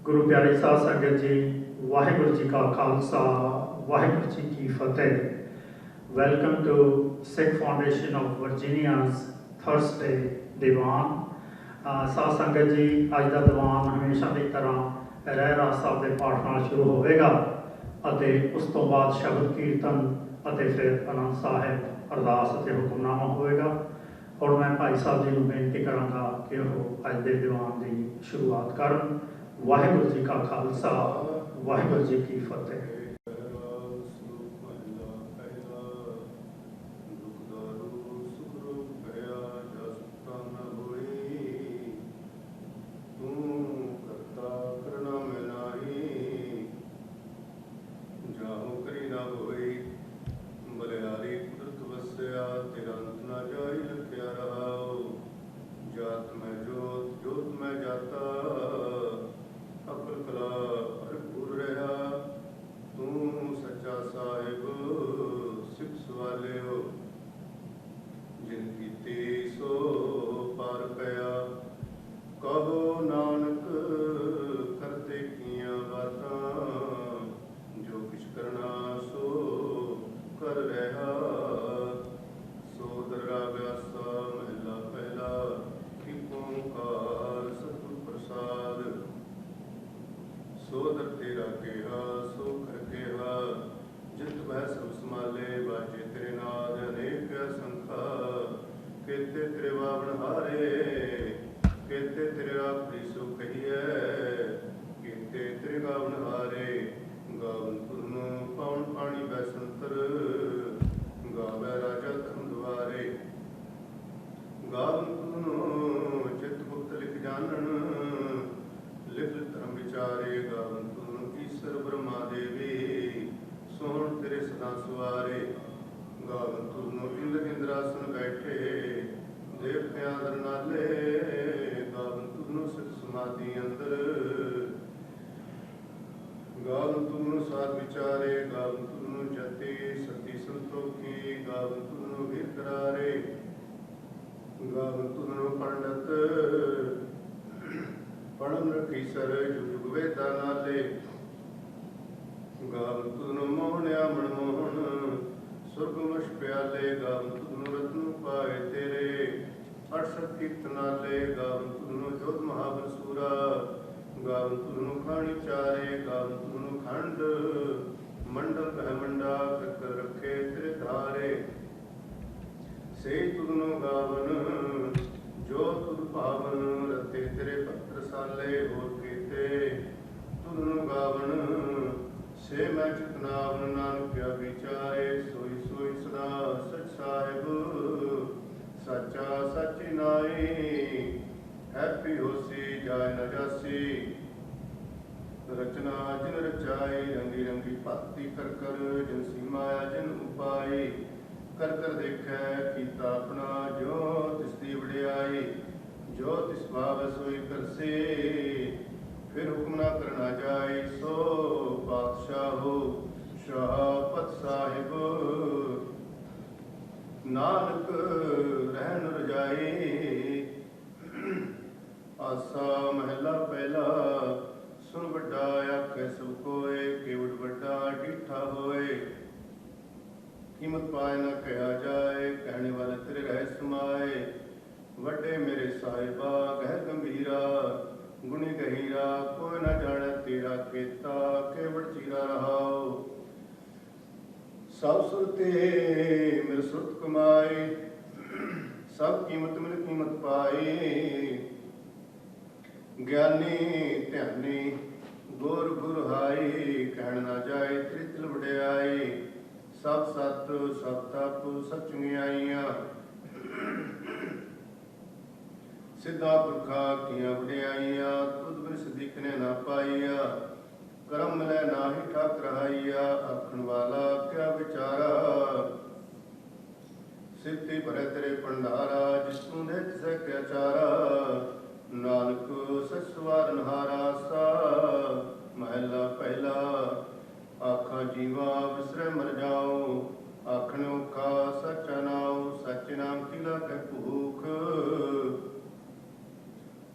गुरु प्यारे साध संगत जी, वाहिगुरु जी का खालसा, वाहिगुरु जी की फतेह। Welcome to Sikh foundation of Virginia's Thursday ਦੀਵਾਨ। ਸਾਧ ਸੰਗਤ ਜੀ, ਅੱਜ ਦਾ ਦੀਵਾਨ ਹਮੇਸ਼ਾ ਦੀ ਤਰ੍ਹਾਂ ਰਹਿਰਾਸ ਸਾਹਿਬ ਦੇ ਪਾਠ ਨਾਲ ਸ਼ੁਰੂ ਹੋਵੇਗਾ ਅਤੇ ਉਸ ਤੋਂ ਬਾਅਦ ਸ਼ਬਦ ਕੀਰਤਨ ਅਤੇ ਫਿਰ ਆਨੰਦ ਸਾਹਿਬ ਅਰਦਾਸ ਅਤੇ ਹੁਕਮਨਾਮਾ ਹੋਵੇਗਾ। ਹੁਣ ਮੈਂ ਭਾਈ ਸਾਹਿਬ ਜੀ ਨੂੰ ਬੇਨਤੀ ਕਰਾਂਗਾ ਕਿ ਉਹ ਅੱਜ ਦੇ ਦੀਵਾਨ ਦੀ ਸ਼ੁਰੂਆਤ ਕਰਨ। ਵਾਹਿਗੁਰੂ ਜੀ ਕਾ ਖਾਲਸਾ, ਵਾਹਿਗੁਰੂ ਜੀ ਕੀ ਫਤਿਹ।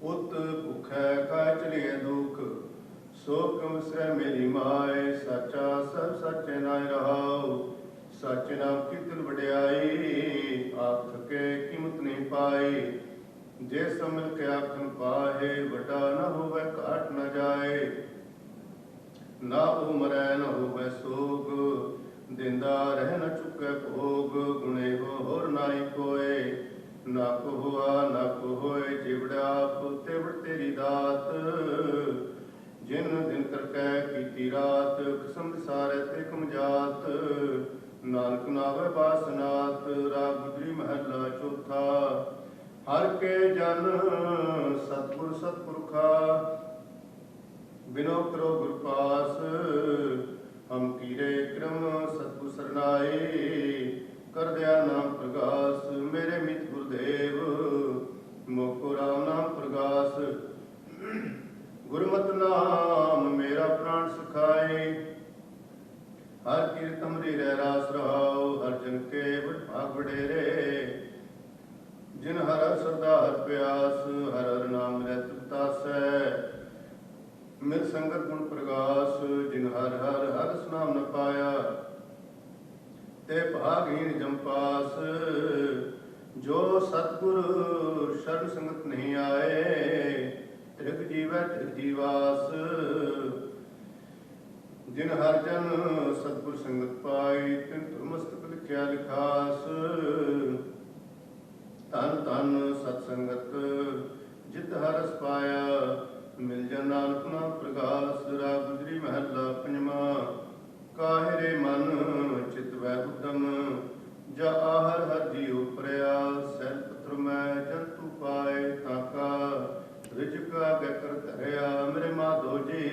उत भुखै खाए चलिए दुख सो क्यों विसरै मेरी माए, साचा सब सच नाय रहाओ। सच नाम की तिल वड्याई, आप थके कीमत नहीं पाई। जे सब मिल के आखन पाहे, वड्डा न होवे घाट न जाए। ना ओ मरै न होवे सोग, दिंदा रह न चुके भोग। गुणे हो होर नाई कोय, ना को हुआ ना को होए। जिवड़ा आप तेवड़ तेरी दात, जिन दिन करके कीती रात। कसम सारे ते कम जात, नानक नावे बासनाथ। राग गुजरी महला चौथा। हर के जन सतगुर सतपुरखा, बिनो करो गुर पास। हम कीरे क्रम सतगुर सरनाए, कर दया नाम प्रगास। मेरे मित गुरुदेव, मोको राम नाम प्रगास। गुरमत नाम मेरा प्राण सुखाए, हर कीरत हमरी रह रास रहाओ। हर जन के भाग वडेरे, जिन हर श्रद्धा हर प्यास। हर हर नाम लै तृप्तासै, मिल संगत गुण प्रगास। जिन हर हर हर नाम न पाया, ते भागहीन जम पास। जो सतगुर शरण संगत नहीं आए, त्रिग जीवै त्रिग जीवास। जिन हर जन सतगुर संगत पाई, तिन मस्तक लिखिया लिखास। धन धन सतसंगत जित हरस पाया, मिल जन नानक नाम प्रगास। राग गुजरी महला पंजवा। काहे रे मन चित वै उदम, जा आहर हर जीव प्रयास। सैल पुत्र मैं जंतु पाए, ताका रिजक आगे कर धरया। मेरे माधो जी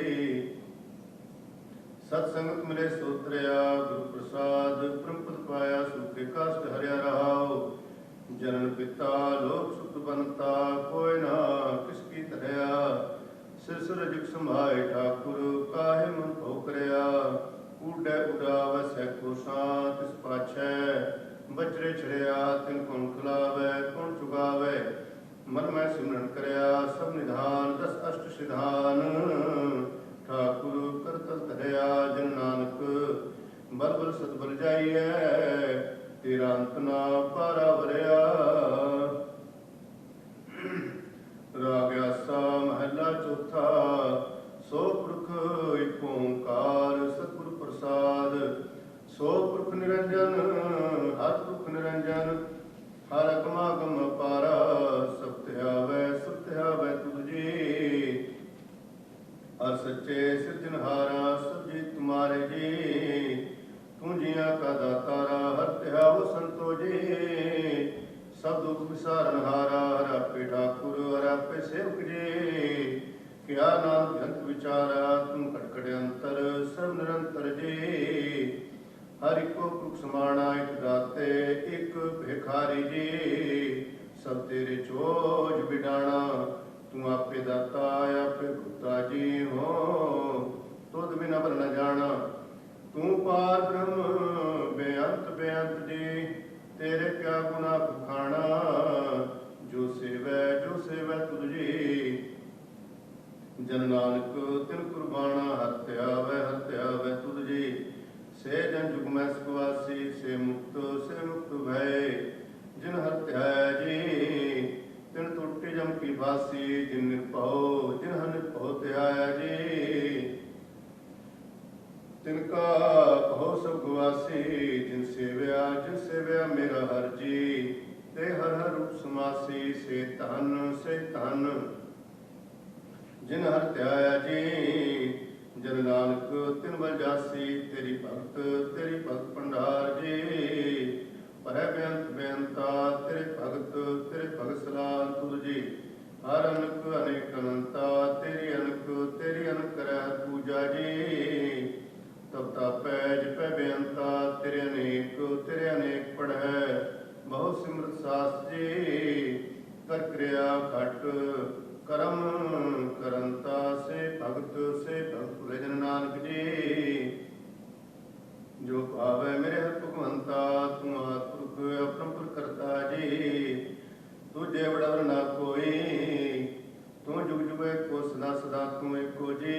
सत्संगत मिले सोतरया। गुरु प्रसाद परम पद पाया, सुखे काष्ट हरिया रहाओ। जनन पिता लोक सुख बनता, कोय ना किसकी तरया। सिर रजक समाए ठाकुर, काहे मन भोकरया। कूडै उड़ावै सैको सां, तिस पाछै बजरे छड़िया। तिन कौन खिलावै कौन चुगावै, मन मैं सिमरन करया। सब निधान दस अष्ट सिधान, ठाकुर करतल धरया। जन नानक बल बल सतबल जाइए, तेरा अंत ना पारा वरया। राग आसा महला चौथा। सो पुरख एक ओंकार, सतगुर प्रसाद। सो पुरख निरंजन, हर पुरख निरंजन। हर अगमागम पारा, सब त्यावै सब त्यावै तुझ जी। हर सच्चे सिरजनहारा, सब जी तुम्हारे जी। तू जिया का दातारा, हर त्याव संतो जी। सब दुख विसारनहारा, हर आपे ठाकुर हर आपे सेवक जी। क्या नाम जंत विचारा, तुम कटकट अंतर सर्व निरंतर जी। हर इको पुरख समाना, एक दाते एक भिखारी जी। सब तेरे चोज बिडाना, तू आपे दाता आपे भुगता जी हो। तुद बिना बर न जाना, तू पार ब्रह्म बेअंत बेअंत जी। तेरे क्या गुना बखाना, जो सेवै तुझ जी। जन नानक तिन कुर्बाना, हर त्यावै तुझ जी। से जन जुग मैं सुखवासी, से मुक्त भय। जिन हर त्याया जी, तिन टूटी जम की बासी। जिन निर्भव जिन हर निर्भव त्याया जी, तिनका कहो सब गुवासी। जिन सेव्या मेरा हर जी, ते हर हर रूप समासी। से धन जिन हर त्याया जी, जन नानक तिन बल जासी। तेरी भगत भंडार जी। पर बेअंत बेअंता, तेरे भगत सलाह तुझ जी। हर अनक अनेक अनंता, तेरी अनक करੈ पूजा जी। तब तापै जपै बेअंता, तेरे अनेक पढ़ै बहु सिमरत सास जी। कर क्रिया घट करम करंता, से भगत भुले जन नानक जी। जो भावै मेरे हर भगवंता, तू आत्पुरख अपरंपुर करता जी। तुझे बड़वर ना कोई, तू जुग जुग एको सदा सदा तू एको जी।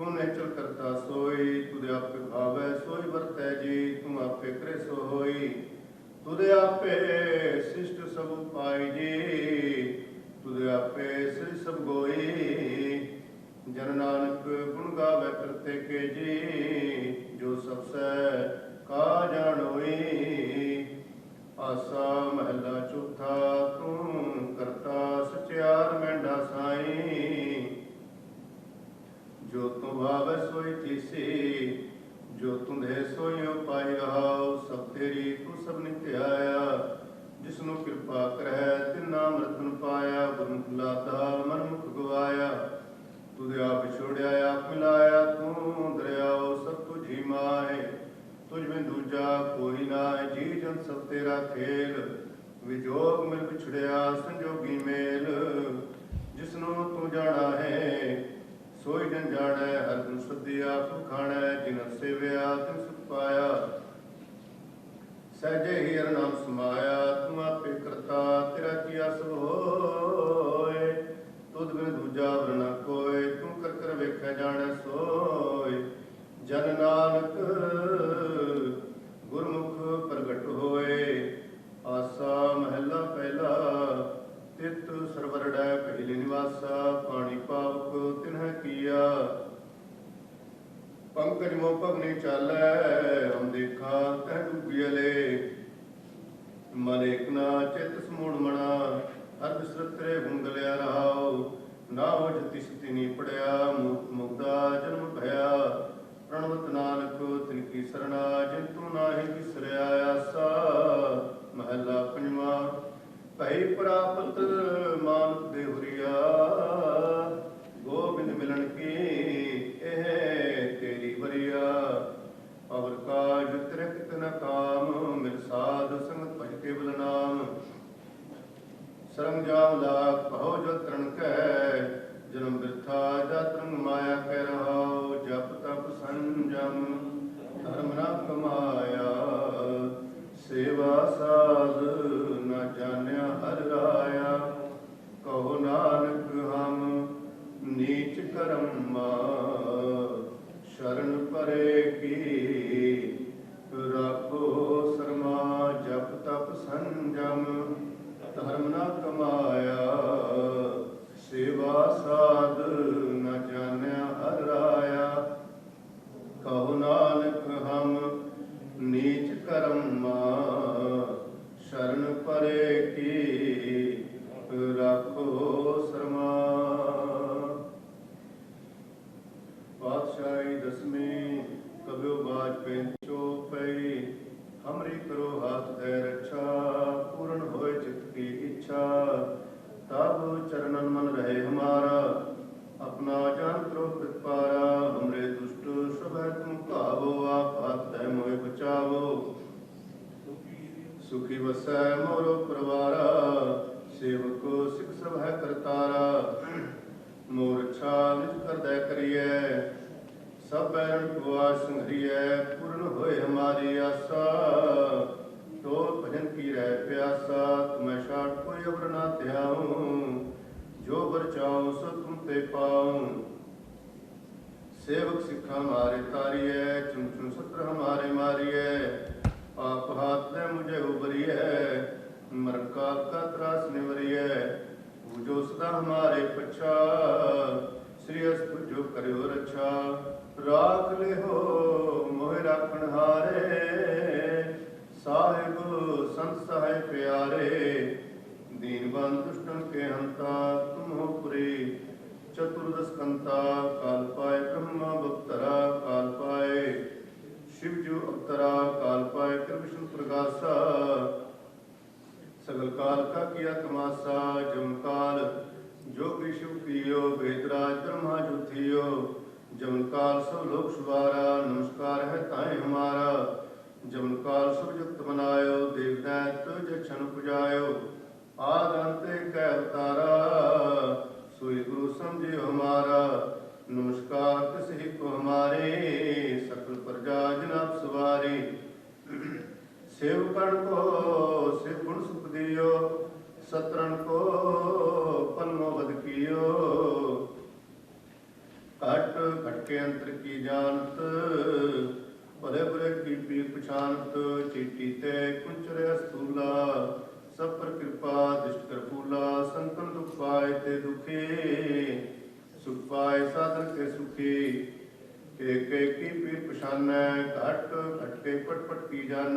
तू निश्चल करता सोई, तुदे आपे भावै सोई वरतै जी, तू आपे करे सो होई, तुदे आपे शिष्ट सब पाई जी, तुदे आपे सिर सब गोई। जन नानक गुण गावे करते के जी, जो सबसे का जानोई। आसा महला चौथा, तू करता सचियार मेंढा साई, जो तू भावे सोई तीसी, जो तुंधे सोइयो पाई रहाओ। सब तेरी तू सब नित्य आया, जिसनु कृपा करੈ तिना अमृतन पाया। गुरमुख लाता मन मुख गवाया, तुझे आप छोड़िया आप मिलाया। तू दरियाओ सब तुझी माए, तुझ में दूजा कोई नाय। जी जन सब तेरा खेल, विजोग मिल बिछड़िया संजोगी मेल। जिसनु तू जाना है सोई जन जानै, हर गुण सदिया फल खाणै। जिन सेविया तिन सुख पाया, सहजे ही हर नाम समाया। तू आपे करता तेरा किया सब होए, तुद बिन दूजा वर न कोय। तू कर कर वेखै जाणै सोय, जन नानक गुरमुख प्रगट होए। आसा महला पहला, तित सरवरड़ै पहले निवासा। पानी पावक तिन्ह किया, पंकज मोह पगनी चालै। हम देखा तह डूबियले, मन एक ना चित समूढ़ मना। हर बिसरत रे गुण गलिया रहाओ, ना हो जति सति नी पड़िया। मूर्ख मुग्धा जन्म भया, प्रणवत नानक तिनकी सरना। जिन तू नाहि बिसरिया। आसा महला पंजवा, भई प्रापत मानुख देहुरिया। गोबिंद मिलन की एह तेरी बरिया। अवर काज तिरक न काम, मिल साध संगत भज केवल नाम। सरंग जाम लाख कहो जो तरण कह, जन्म वृथा जातरंग माया कह रहाओ। जप तप संजम धर्म न कमाया, सेवा साध न जान्या हर राया। कहो नानक हम नीच कर्मा, शरण परे की राखो शर्मा। जप तप संजम धर्म न कमाया, सेवा साध न जान्या हर राया। कहो नानक हम नीच कर्मा, शरण परे की राखो शर्मा। पातशाही दसवीं कब्यो बाज पैंचो पई, हमरी करो हाथ दे रक्षा। पूर्ण होए चित्त की इच्छा, तब चरणन मन रहे हमारा। अपना जान करो कृपारा, हमरे दुष्ट सब है तुम भावो। आप हाथ दे मोहि बचावो, सुखी वसै मोरो परवारा। सेवको सिख सब है करतारा, मोर इच्छा निज कर दे करिए। सब बैरन को आज संघरिए, पूर्ण होए हमारी आशा। तो भजन की रह प्यासा, तुम्हें शाट कोई अवर ना त्याऊं। जो बर चाऊं सो तुम ते पाऊं। सेवक सिखा हमारे तारिए, चुन चुन सत्र हमारे मारिए। आप हाथ दे मुझे उबरिए, मरण काल का त्रास निवरिए। पूजो सदा हमारे पच्छा, श्री अस पूजो करो रक्षा। राख ले हो मोहि राखण हारे, साहिब संत सहाय प्यारे। दीन बंधु दुष्टन के हंता, तुम हो पुरी चतुर्दश कंता। काल पाए ब्रह्मा बप्तरा, काल पाए शिवजू अवतरा। काल पाए कर विष्णु प्रकाशा, सगल काल का किया तमाशा। जम काल जोगी शिव कियो, वेदराज ब्रह्मा जो थियो। जम काल सब लोक सुवारा, नमस्कार है ताए हमारा। जम काल सब जगत बनायो, देव दैत्य जक्षण पुजायो। आद अंत कै अवतारा, सोई गुरु समझियो हमारा। नमस्कार तिस ही को हमारे, सकल प्रजा जनाब सवारी। सेवकण को सिर गुण सुख दियो, सतरण को पन्नो वध कियो। घट घट के अंतर की जानत, भले बुरे की पीर पछानत, चीटी ते कुंचर अस्तूला, सब पर कृपा दृष्ट कर फूला, संतन दुख पाए ते दुखी, सुख पाए साधन के सुखी, एक एक की पीर पछान, घट घट के पट पट की जान,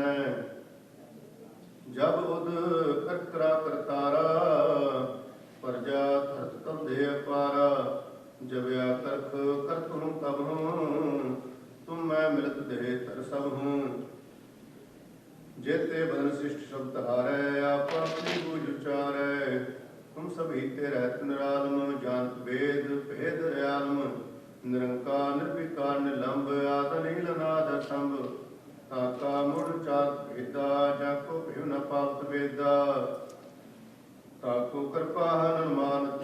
जब उद करकरा करतारा, प्रजा धरत तल दे पारा, जब या करख करत हूँ तब हूँ, तुम मैं मिलत दे तर सब हूँ, जेते बदन शिष्ट शब्द हारे, आप अपनी बूझ उचारे, तुम सभी ते रहत निरालम, जानत वेद भेद रयालम, निरंकार निर्विकार निलंब, आद नील नाद संभ, ताका मुड़ चात भेदा, जाको भेव न पावत वेदा, ताको कृपा न मानत,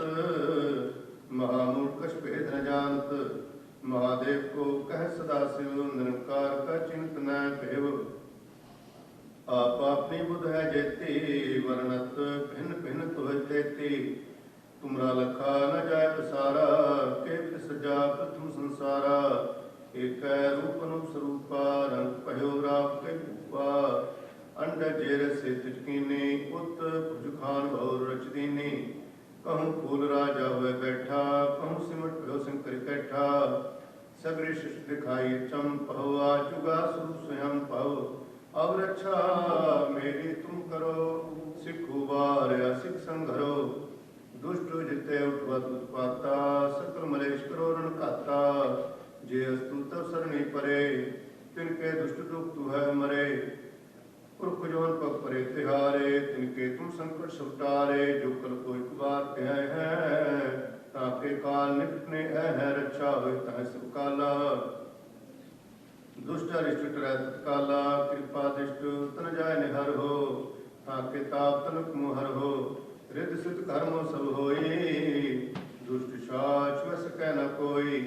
महामूर्ख कछ भेद न जानत, महादेव को कह सदा शिव, निरंकार का चिंत न भेव, आप अपनी बुध है जेती, वर्णत भिन्न भिन्न तुह तेती, तुमरा लखा न जाय पसारा, के सजा प्रथम संसारा, एक रूप अनुप स्वरूपा, रंग पयो राप के रूपा, अंड जेर से तिजकीनी, उत भुज खान भौर रच दीनी, कहूँ फूल राजा हुए बैठा, कहूँ सिमट भयो शंकर कैठा, सगरे शिष्ट दिखाई चम पहो, आजुगा स्वरूप स्वयं पहो, अब रक्षा मेरी तुम करो, सिखो बार या सिख संघरो, दुष्ट जिते उठवत उत्पाता, सकल मलेश करो रण खाता, जे अस्तु तब सरणी परे, तिनके दुष्ट दुख तू है मरे, पुरख जौन पग परे तिहारे, तिनके तुम संकट सुटारे, जो कल को एक बार कह है, ताके काल निपटने है, रक्षा हो तह सब काला, दुष्ट अरिष्ट टरै तत्काला, कृपा दृष्ट तन जाय निहर हो, ताके ताप तनक मुहर हो, रिद सिद्ध कर्म सब होई, दुष्ट साच वस कह न कोई,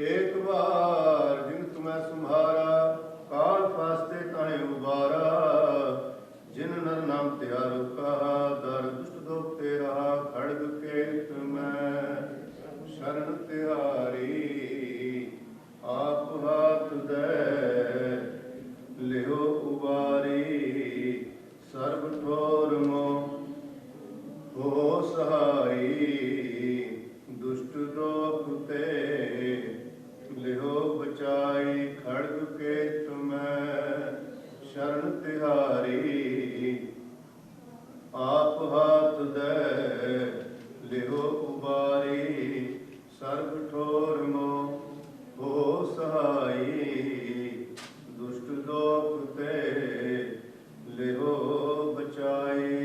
एक बार जिन तुम्हें तुम्हारा, काल फास्ते ताहे उबारा, जिन नर नाम त्यारो कहा, दर दुष्ट दोख तेरा, खड़ग के तुम्हें शरण तिहारी, आप हाथ दे लिहो उबारी, सर्व ठोर मो हो सहाई, दुष्ट दोख ते लिहो बचाई, खड़ग के तुम्हें शरण तिहारी, आप हाथ दे लिहो उबारी, सर्व ठोर मो हो सहाई, दुष्ट दोख ते लिहो बचाई,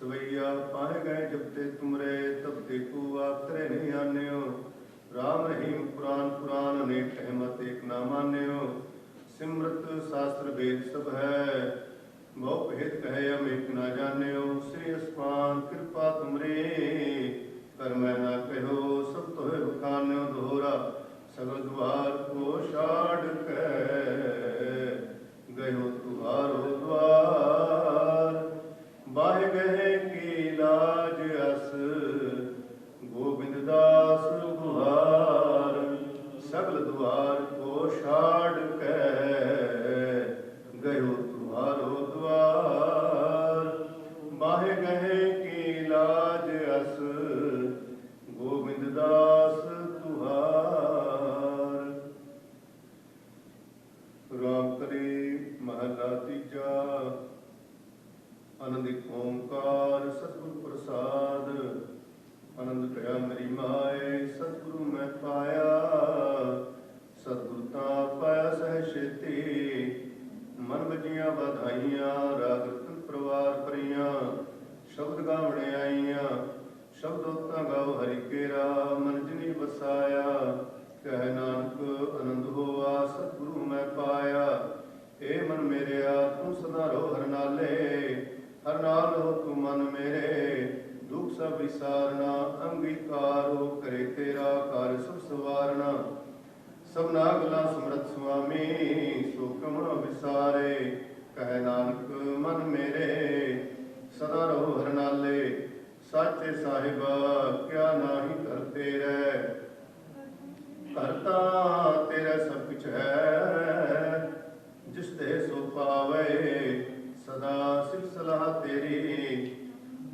सवैया पाए गए जब ते तुमरे, तब देखो आप करे नहीं आन्यो, राम रहीम पुराण पुराण अनेक अहमत एक ना मान्यो, सिमरत शास्त्र वेद सब है, बहु भेद कहे हम एक ना जान्यो, श्री अस्मान कृपा तुमरे, कर मैं ना कहो सब तो है बखान्यो दोहरा, सगल द्वार को छाड़ के गयो तुम्हारो द्वार, बाहे गए की लाज अस, गोविंद दास गुहार, सगल द्वार को छाड़ के गयो तुम्हारो द्वार, बाहे गए की लाज अस, गोविंद दास तुहार। राम करे महला तीजा, आनंद ओंकार सतगुरु प्रसाद, आनंद भया मेरी माए, सतगुरु मैं पाया, सतगुरु ता पाया सह छेती, मन बजिया बधाइयां, राग रतन परिवार परियां, शब्द गावणे आईयां, शब्द उतना गाओ हरि केरा, मन जिनी बसाया, कह नानक आनंद होआ, सतगुरु मैं पाया, ए मन मेरेया तू सदा रो हर नाले, हर नाल हो तू मन मेरे, दुख सब विसारना, अंगीकार हो करे तेरा, कार्य सब सवारना, सबना गला समरथ स्वामी, सो कम विसारे, कह नानक मन मेरे, सदा रहो हर नाले, साचे साहिबा क्या नाही करते रह, ਕਰਤਾ ਤੇਰਾ ਸਭ ਕੁਛ ਹੈ, ਜਿਸ ਤੇ ਸੋ ਪਾਵੇ ਸਦਾ ਸਿਫਤ ਸਲਾਹ ਤੇਰੀ।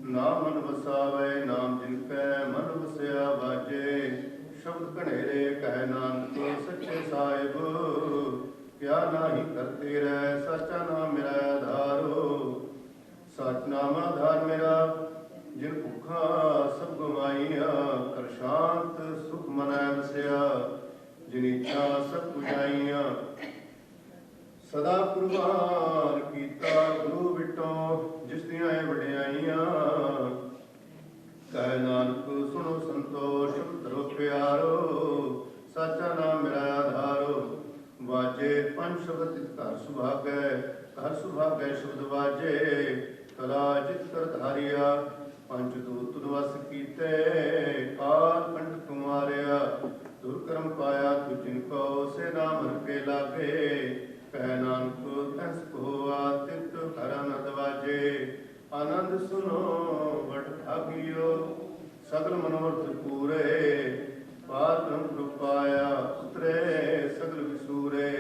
ਨਾਮ ਮਨ ਵਸਾਵੇ ਨਾਮ ਜਿਨ ਕੈ ਮਨ ਵਸਿਆ ਵਾਜੇ, ਸ਼ਬਦ ਘਨੇਰੇ ਕਹਿ ਨਾਨਕ ਸੱਚੇ ਸਾਹਿਬ। ਕਿਆ ਨਾਹੀ ਕਰਤੇ ਰਹਿ ਸਾਚਾ ਨਾਮ ਮੇਰਾ ਆਧਾਰੋ, ਸਚ ਨਾਮ ਆਧਾਰ ਮੇਰਾ। ਜਿਨ ਭੁੱਖਾ ਸਭ ਗਵਾਈਆਂ, ਕਰ ਸ਼ਾਂਤ ਸੁਖ ਮਨੈ ਵਸਿਆ। ਜਿਨ ਇੱਛਾ ਸਭ ਪੁਜਾਈਆਂ, ਸਦਾ ਕੁਰਬਾਨ ਕੀਤਾ ਗੁਰੂ ਵਿਟੋ। ਜਿਸ ਦੀਆਂ ਇਹ ਵਡਿਆਈਆਂ, ਕਹਿ ਨਾਨਕ ਸੁਣੋ ਸੰਤੋਸ਼ ਧਰੋ ਪਿਆਰੋ। ਸਾਚਾ ਨਾਮ ਮੇਰਾ ਆਧਾਰੋ, ਵਾਜੇ ਪੰਜ ਸ਼ਬਦ ਤਿਤ ਘਰ ਸੁਭਾਗੈ। ਘਰ ਸੁਭਾਗੈ ਸ਼ਬਦ ਵਾਜੇ, ਕਲਾ ਜਿਤ ਕਰ ਧਾਰਿਆ। ਪੰਜ ਦੂਤ ਤੁਧ ਵਸ ਕੀਤੇ, ਕਾਲ ਕੰਠ ਤੁਮਾਰਿਆ। ਦੁਰਕਰਮ ਪਾਇਆ ਤੁ ਜਿਨ ਕੋ, ਸੇ ਨਾਮ ਹਰਿ ਕੇ ਲਾਗੇ। ਕਹਿ ਨਾਨਕ ਤੈਸ ਕੋਆ ਤਿਤ ਘਰ ਆਨੰਦ ਵਾਜੇ। ਆਨੰਦ ਸੁਨੋ ਵਡ ਠਾਗਿਓ, ਸਗਲ ਮਨੋਰਥ ਪੂਰੇ। ਪਾਰ ਬ੍ਰਹਮ ਕ੍ਰਿਪਾਇਆ ਉਤਰੇ, ਸਗਲ ਵਿਸੂਰੇ।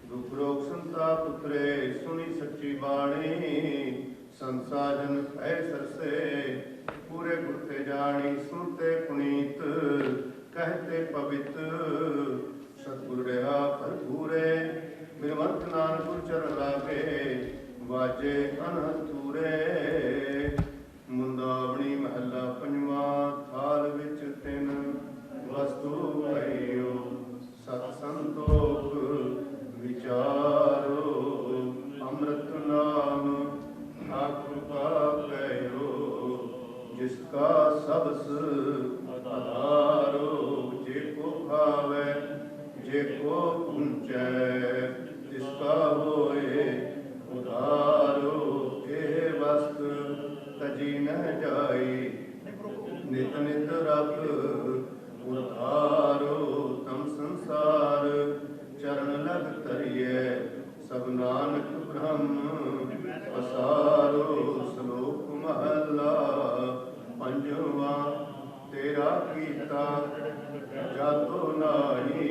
ਦੁਖ ਰੋਗ ਸੰਤਾਪ ਉਤਰੇ, ਸੁਣੀ ਸੱਚੀ ਬਾਣੀ। ਸੰਸਾਜਨ ਭੈ ਸਰਸੇ, ਪੂਰੇ ਗੁਰ ਤੇ ਜਾਣੀ। ਸੁਣਤੇ ਪੁਨੀਤ, ਕਹਤੇ ਪਵਿੱਤ। ਸਤਿਗੁਰ ਰਹਾ ਭਰਪੂਰੇ, ਬਿਰਮੰਤ ਨਾਨਕ ਗੁਰ ਚਰਨ ਲਾਗੇ। ਵਾਜੇ ਅਨਹਦ ਤੂਰੇ। ਮੁੰਦਾਵਣੀ ਮਹੱਲਾ ਪੰਜਵਾਂ। ਥਾਲ ਵਿੱਚ ਤਿੰਨ ਵਸਤੂ ਭਇਓ, ਸਤ ਸੰਤੋਖ ਵਿਚਾਰੋ। ਅੰਮ੍ਰਿਤ ਨਾਮ ਠਾਕੁਰ ਕਾ ਕਹਿਓ, ਜਿਸ ਕਾ ਸਬਸ ਆਧਾਰੋ। ਜੇ ਕੋ ਖਾਵੇ ਜੇ ਕੋ ਪੁੰਚੈ, ਤਿਸ ਕਾ ਹੋਏ ਉਧਾਰੋ। ਇਹ ਵਸਤ ਤਜੀ ਨ ਜਾਈ, ਨਿਤ ਨਿਤ ਰਖ ਉਧਾਰੋ। ਤਮ ਸੰਸਾਰ ਚਰਨ ਲਗ ਤਰੀਐ, ਸਭ ਨਾਨਕ ਬ੍ਰਹਮ ਪਸਾਰੋ। ਸ਼ਲੋਕ ਮਹੱਲਾ ਪੰਜਵਾਂ। ਤੇਰਾ ਕੀਤਾ ਜਾਤੋ ਨਾਹੀ,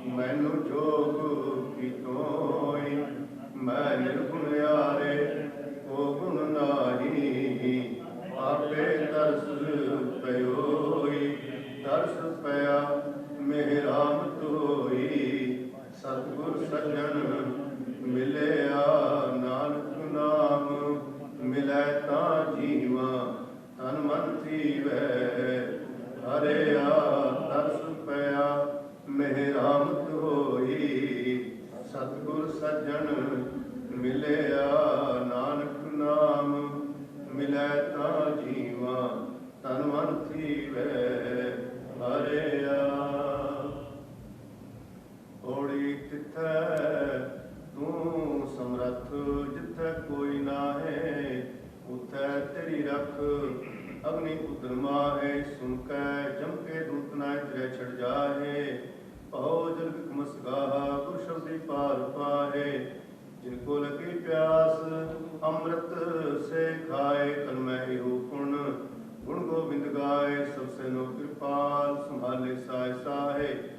ਮੈਨੂੰ ਜੋਗ ਕੀਤੋਈ। ਮੈਂ ਨਿਰਗੁਣ ਯਾਰੇ ਕੋ ਗੁਣ ਨਾਹੀ, ਆਪੇ ਤਰਸ ਪਇਓਈ। ਤਰਸ ਪਿਆ ਮੇਹਿ ਰਾਮਤ ਹੋਈ, ਸਤਿਗੁਰ ਸੱਜਣ ਮਿਲਿਆ। ਨਾਨਕ ਨਾਮ ਮਿਲੈ ਤਾਂ ਜੀਵਾ, ਤਨ ਮਨ ਥੀਵੈ ਹਰਿਆ। ਤਰਸ ਪਿਆ ਮੇਹਿ ਰਾਮਤ ਹੋਈ, ਸਤਿਗੁਰ ਸੱਜਣ ਮਿਲਿਆ। ਨਾਨਕ ਨਾਮ ਮਿਲੈ ਤਾਂ ਜੀਵਾ, ਤਨ ਮਨ ਥੀਵੈ ਹਰਿਆ। ਹੋੜੀ ਤਿਥੈ ਤੂੰ ਸਮਰੱਥ, ਜਿੱਥੈ ਕੋਈ ਨਾਹੈ ਉਥੈ ਤੇਰੀ ਰਖ। ਅਗਨੀ ਉਦਰ ਮਾਹੈ, ਸੁਨ ਕੈ ਜਮ ਕੇ ਦੂਤ ਨਾ ਤੇਰੇ ਛੜ ਜਾਹੇ। ਭਉ ਜਲ ਬਿਕਮਸ ਗਾਹਾ, ਗੁਰ ਸ਼ਬਦੀ ਪਾਰ ਪਾਹੇ। ਜਿਨ ਕੋ ਲਗੀ ਪਿਆਸ ਅੰਮ੍ਰਿਤ ਸੇ ਖਾਏ, ਤਨ ਮੈਂ ਇਹੋ ਗੁਣ ਗੁਣ ਗੋਬਿੰਦ ਗਾਏ। ਸਭ ਸੇ ਨੋ ਕਿਰਪਾਲ ਸੰਭਾਲੇ ਸਾਇ ਸਾਹੇ।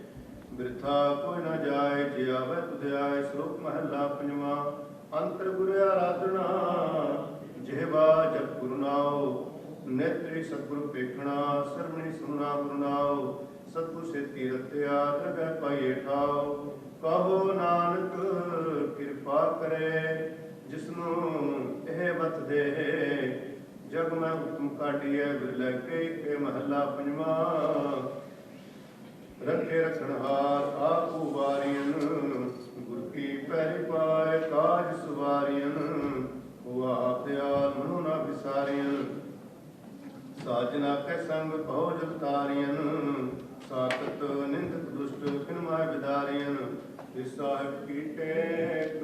ਬਿਰਥਾ ਕੋਈ ਨਾ ਜਾਏ, ਜੇ ਆਵੇ ਤੁਧ ਆਏ। ਸ਼ਲੋਕ ਮਹੱਲਾ ਪੰਜਵਾਂ। ਅੰਤਰ ਗੁਰ ਆਰਾਧਨਾ, ਜਿਹਵਾ ਜਪ ਗੁਰੂ ਨਾਉ। ਨੇਤਰੀ ਸਤਿਗੁਰ ਵੇਖਣਾ, ਸਰਵਣੀ ਸੁਨਣਾ ਗੁਰੂ ਨਾਉ। ਸਤਿਗੁਰ ਸੇਤੀ ਰਤਿਆ, ਦਰਗਹਿ ਪਾਈਏ ਠਾਉ। ਕਹੋ ਨਾਨਕ ਕਿਰਪਾ ਕਰੇ, ਜਿਸਨੂੰ ਇਹ ਵਤ ਦੇ। ਜਗ ਮੈਂ ਹੁਕਮ ਕਾਢੀਐ, ਬਿਰਲੇ ਕੇ ਮਹੱਲਾ ਪੰਜਵਾਂ। ਰੱਖੇ ਰਖਣਹਾਰ ਆਪੂ ਵਾਰੀਅਨ, ਗੁਰ ਕੀ ਪਹਿਰੇ ਪਾਏ ਕਾਜ ਸੁਵਾਰੀਅਨ। ਹੁਆ ਆਪ ਦਿਆਲ ਮਨੋ ਨਾ ਵਿਸਾਰੀਅਨ, ਸਾਜਨਾ ਕੈ ਸੰਗ ਭਉ ਜਲ ਤਾਰੀਅਨ। ਸਾਤਤ ਨਿੰਦਕ ਦੁਸ਼ਟ ਕਿਨ ਮਾਇ ਵਿਦਾਰੀਅਨ। ਇਸ ਸਾਹਿਬ ਕੀ ਟੇਕ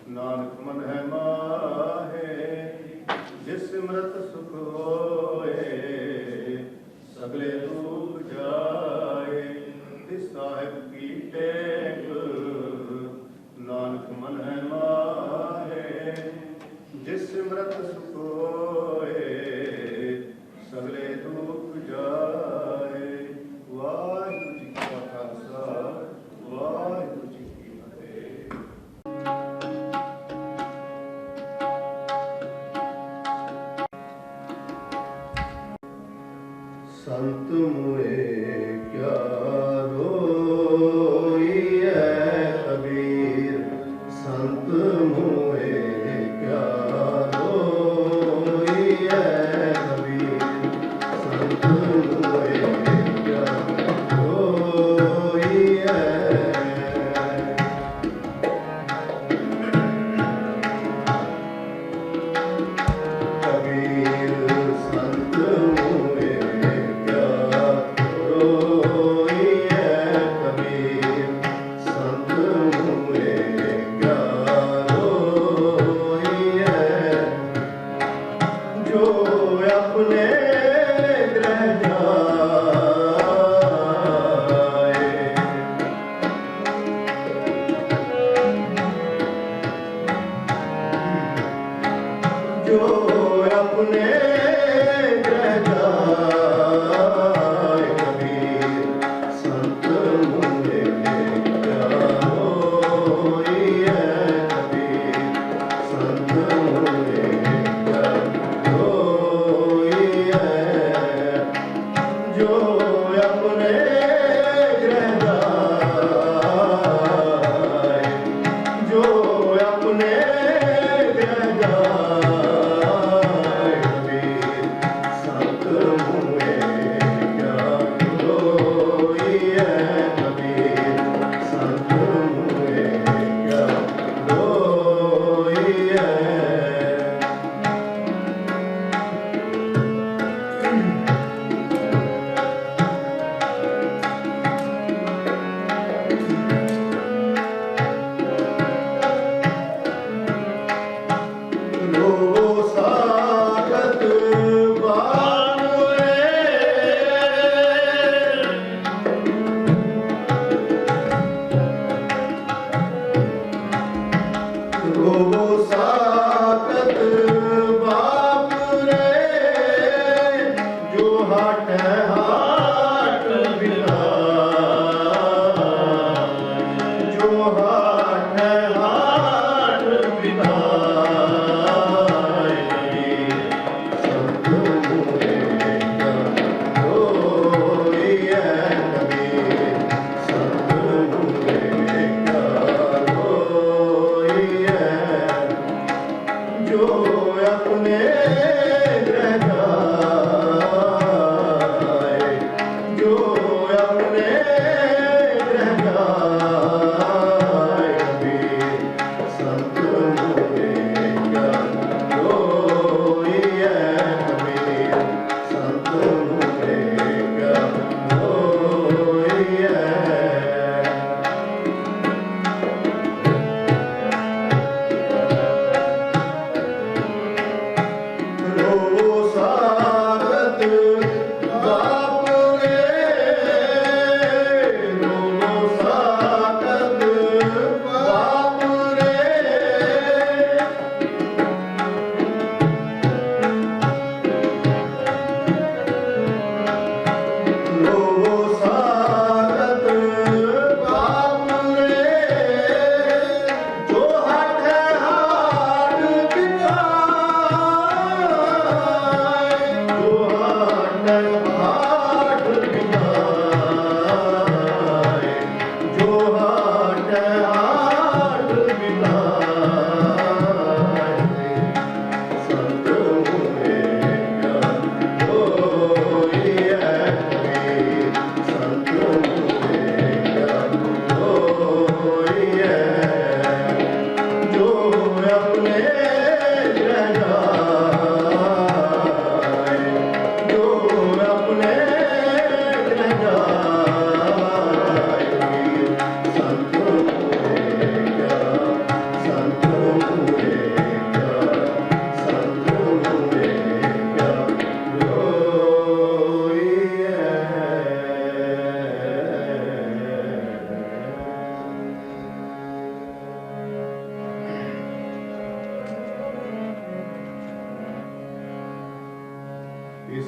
ਨਾਨਕ ਮਨ ਹੈ ਮਾਹੇ। ਜਿਸ ਸਿਮਰਤ ਸੁਖ ਹੋਏ, ਸਗਲੇ ਦੁਖ ਜਾਏ। ਤਿਸ ਸਾਹਿਬ ਕੀ ਟੇਕ ਨਾਨਕ ਮਨ ਹੈ ਮਾਹੇ। ਜਿਸ ਸਿਮਰਤ ਸੁਖ ਹੋਏ, ਸਗਲੇ ਦੁਖ ਜਾਏ। ਵਾਹਿਗੁਰੂ ਜੀ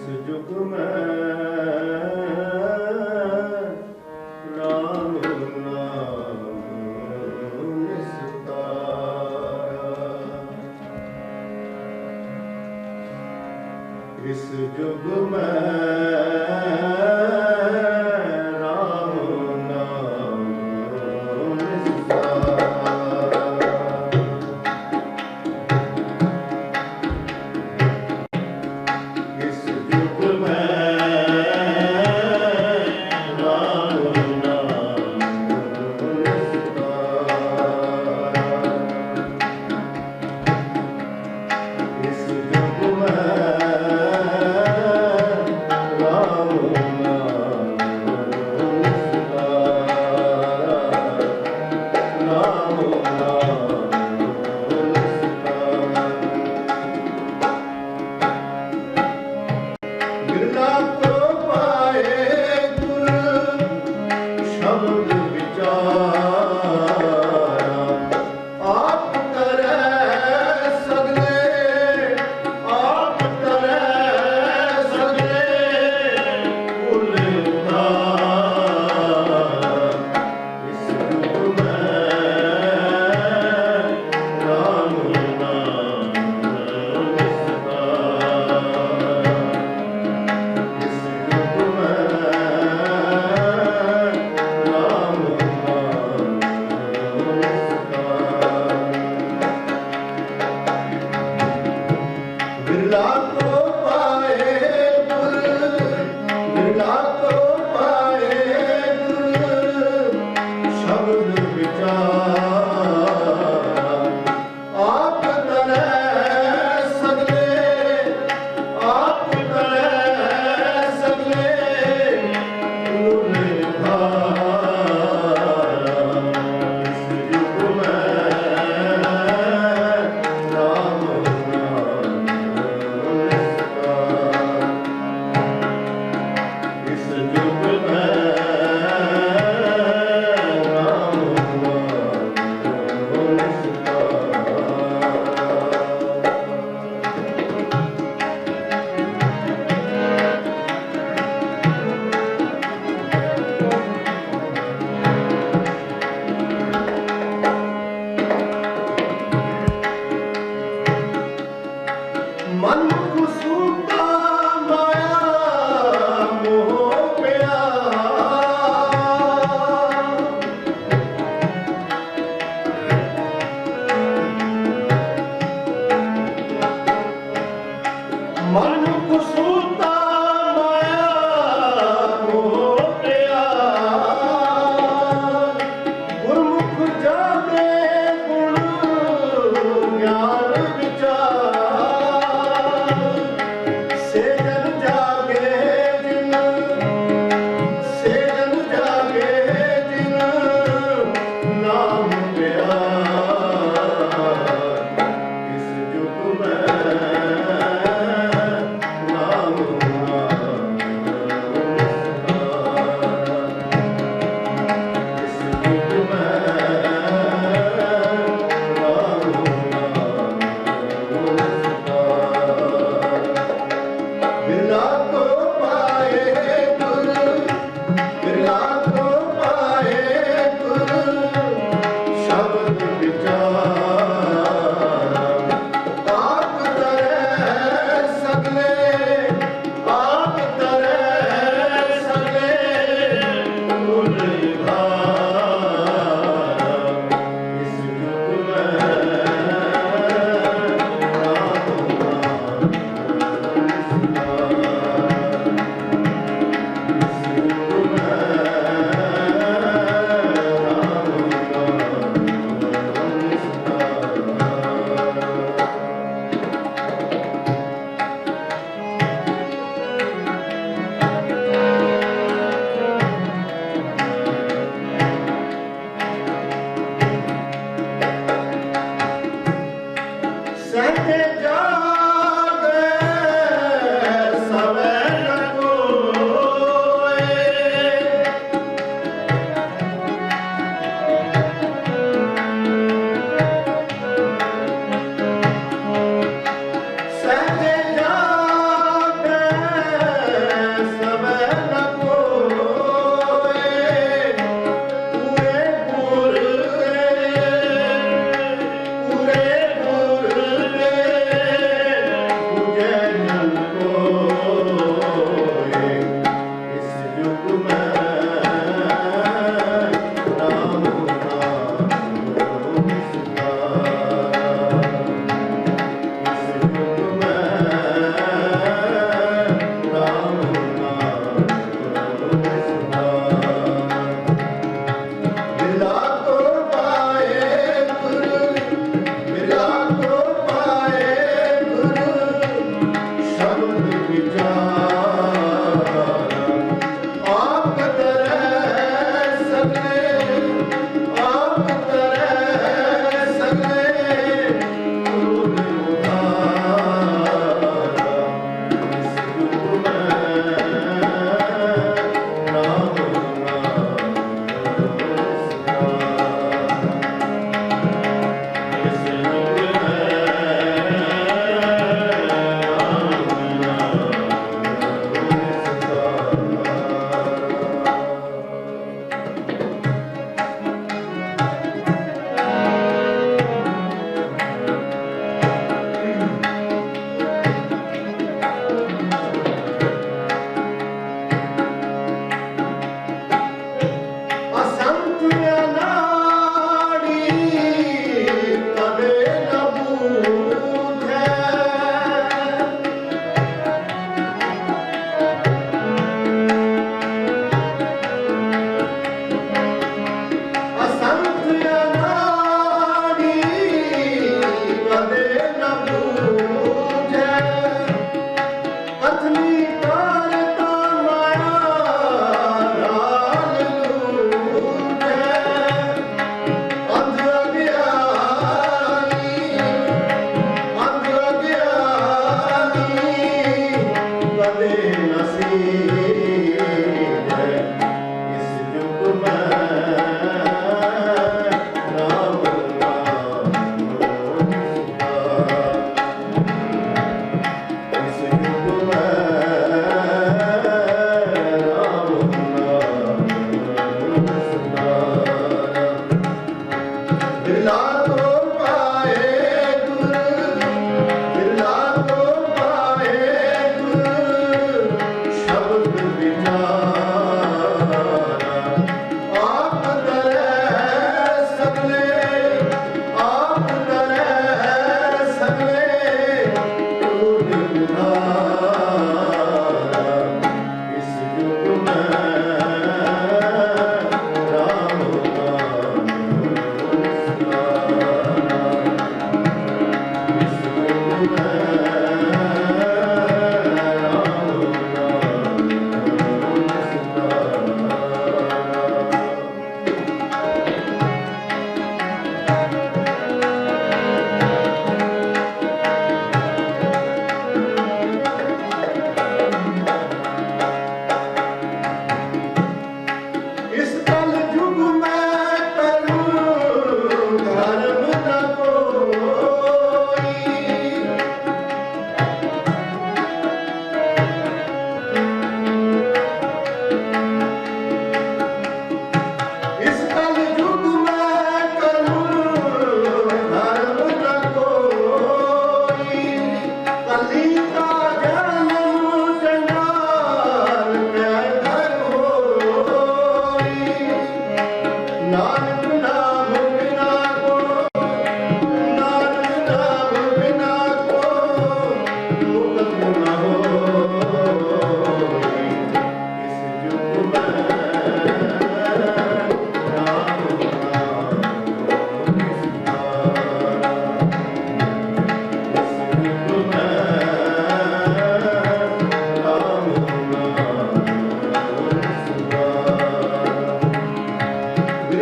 इस जुग में राम नाम निस्तारा। इस जुग में राम नाम निस्तारा। इस जुग में राम नाम निस्तारा। इस जुग में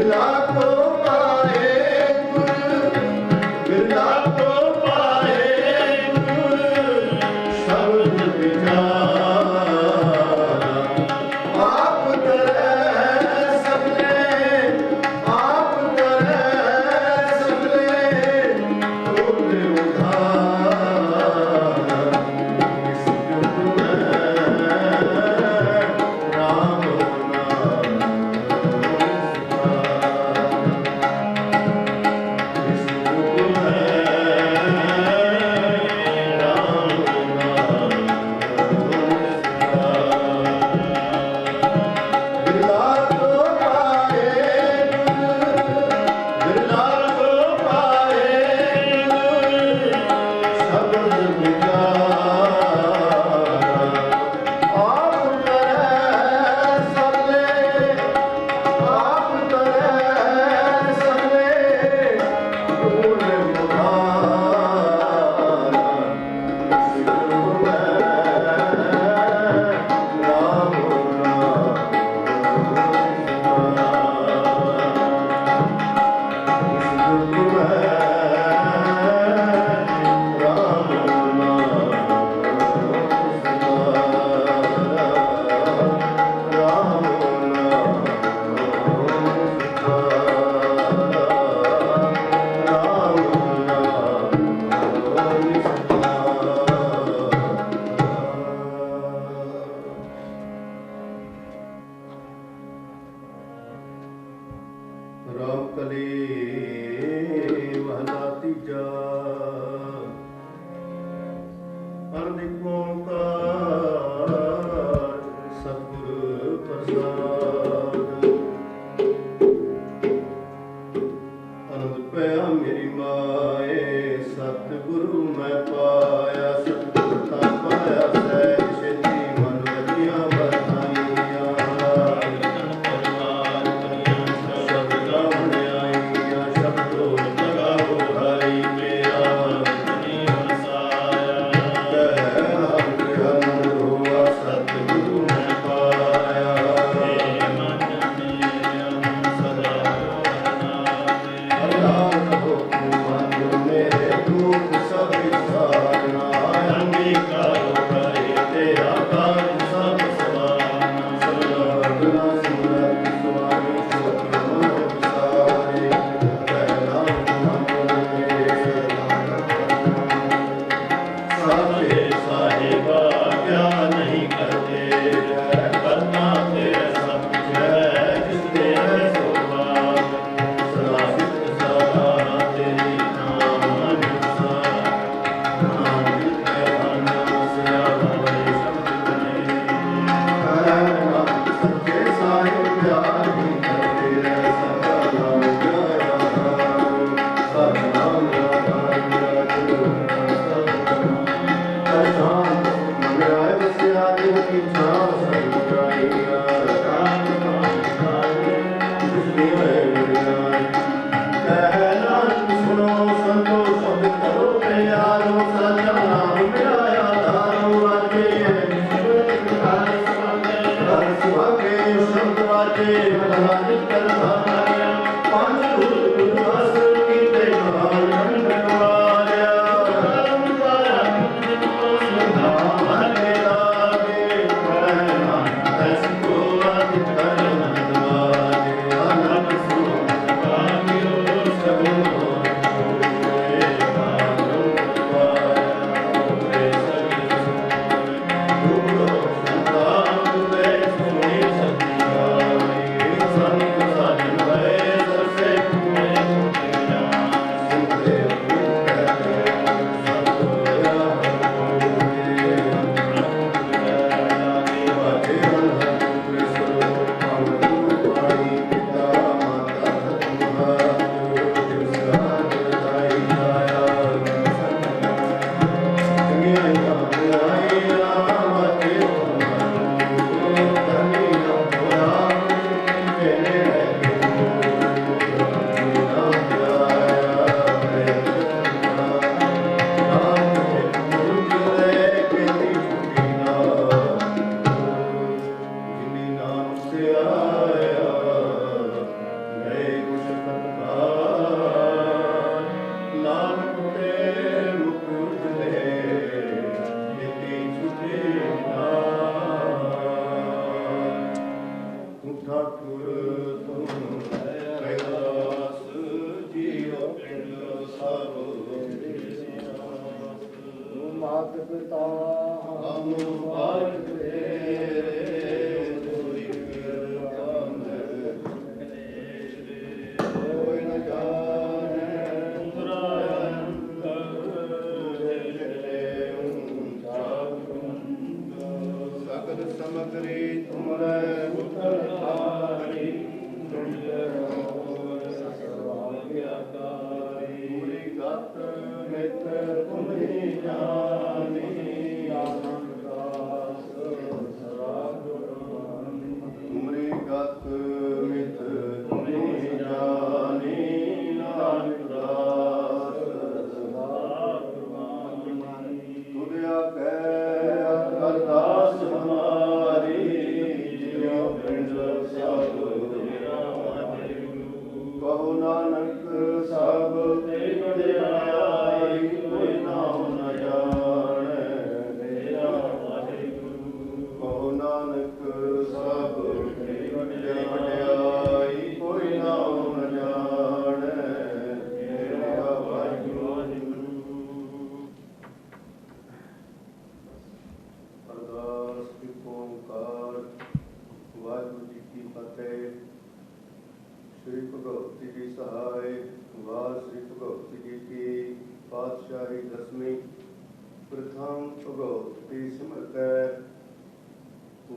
बिरला को पाए गुरु, बिरला को पाए गुरु, शब्द विचारा आप करे सबने, आप करे सबने, तुम उधार इस युग में राम नाम इस युग में राम नाम बिरला को पाए गुरु, बिरला को पाए गुरु, शब्द विचारा आप करे सबने, आप करे सबने, तुम उधार इस युग में राम नाम राम कली महला तीजा अनंद ओंकार सतगुर प्रसाद आनंद पया मेरी माए सतगुरु मैं पाया सतगुरता पाया सैज छेती मन वजिया बधाइया Thank you. ਤੂੰ ਰੈਦਾਸ ਜੀਉ ਪਿੰਡ ਸਭ ਮਾਤ ਪਿਤਾ ਹਮ ਬਾਰਿਕ ਤੇਰੇ ਕੋਈ ਕਿਰਪਾ ਮੈਂ ਕੋਈ ਨ ਜਾਣੈ ਸਗਲ ਸਮਗਰੀ ਤੁਮਰੇ ਉਤਰ ਧਾਰੀ ਪੂਰੀ ਗਤ ਮਿੱਤਰ ਤੁਮਰੀ ਜਾਨੀ ਆਨੰਦ ਦਾਸ ਤੁਮਰੀ ਗਤ ਮਿਤ ਤੁਮਰੀ ਜਾਨੀ ਨਾਨਕ ਦਾਸ ਤੁਧਿਆ ਕਹਿ ਅਰਦਾਸ ਹਮਾਰੀ ਜਿਉ ਪਿੰਡ ਸਭ ਕਹੋ ਨਾਨਕ ਸਭ ਤੇ ਵਡਿਆਈ ਕੋਈ ਨਾਮ ਨ ਜਾਣੈ ਮੇਰਾ ਵਾਹਿਗੁਰੂ ਕਹੋ ਨਾਨਕ ਸਭ ਤੇ ਵਡਿਆਈ ਕੋਈ ਨਾਮ ਨ ਜਾਣੈ ਮੇਰਾ ਵਾਹਿਗੁਰੂ ਅਰਦਾਸ ਇੱਕ ਓੰਕਾਰ ਵਾਹਿਗੁਰੂ ਜੀ ਕੀ ਫਤਿਹ। ਸ਼੍ਰੀ ਭਗਵਤੀ ਜੀ ਸਹਾਇ ਵਾਰ ਸ਼੍ਰੀ ਭਗਵਤੀ ਜੀ ਕੀ ਪਾਤਸ਼ਾਹੀ ਦਸਵੀਂ ਪ੍ਰਥਮ ਭਗਵਤੀ ਸਿਮਰਤੈ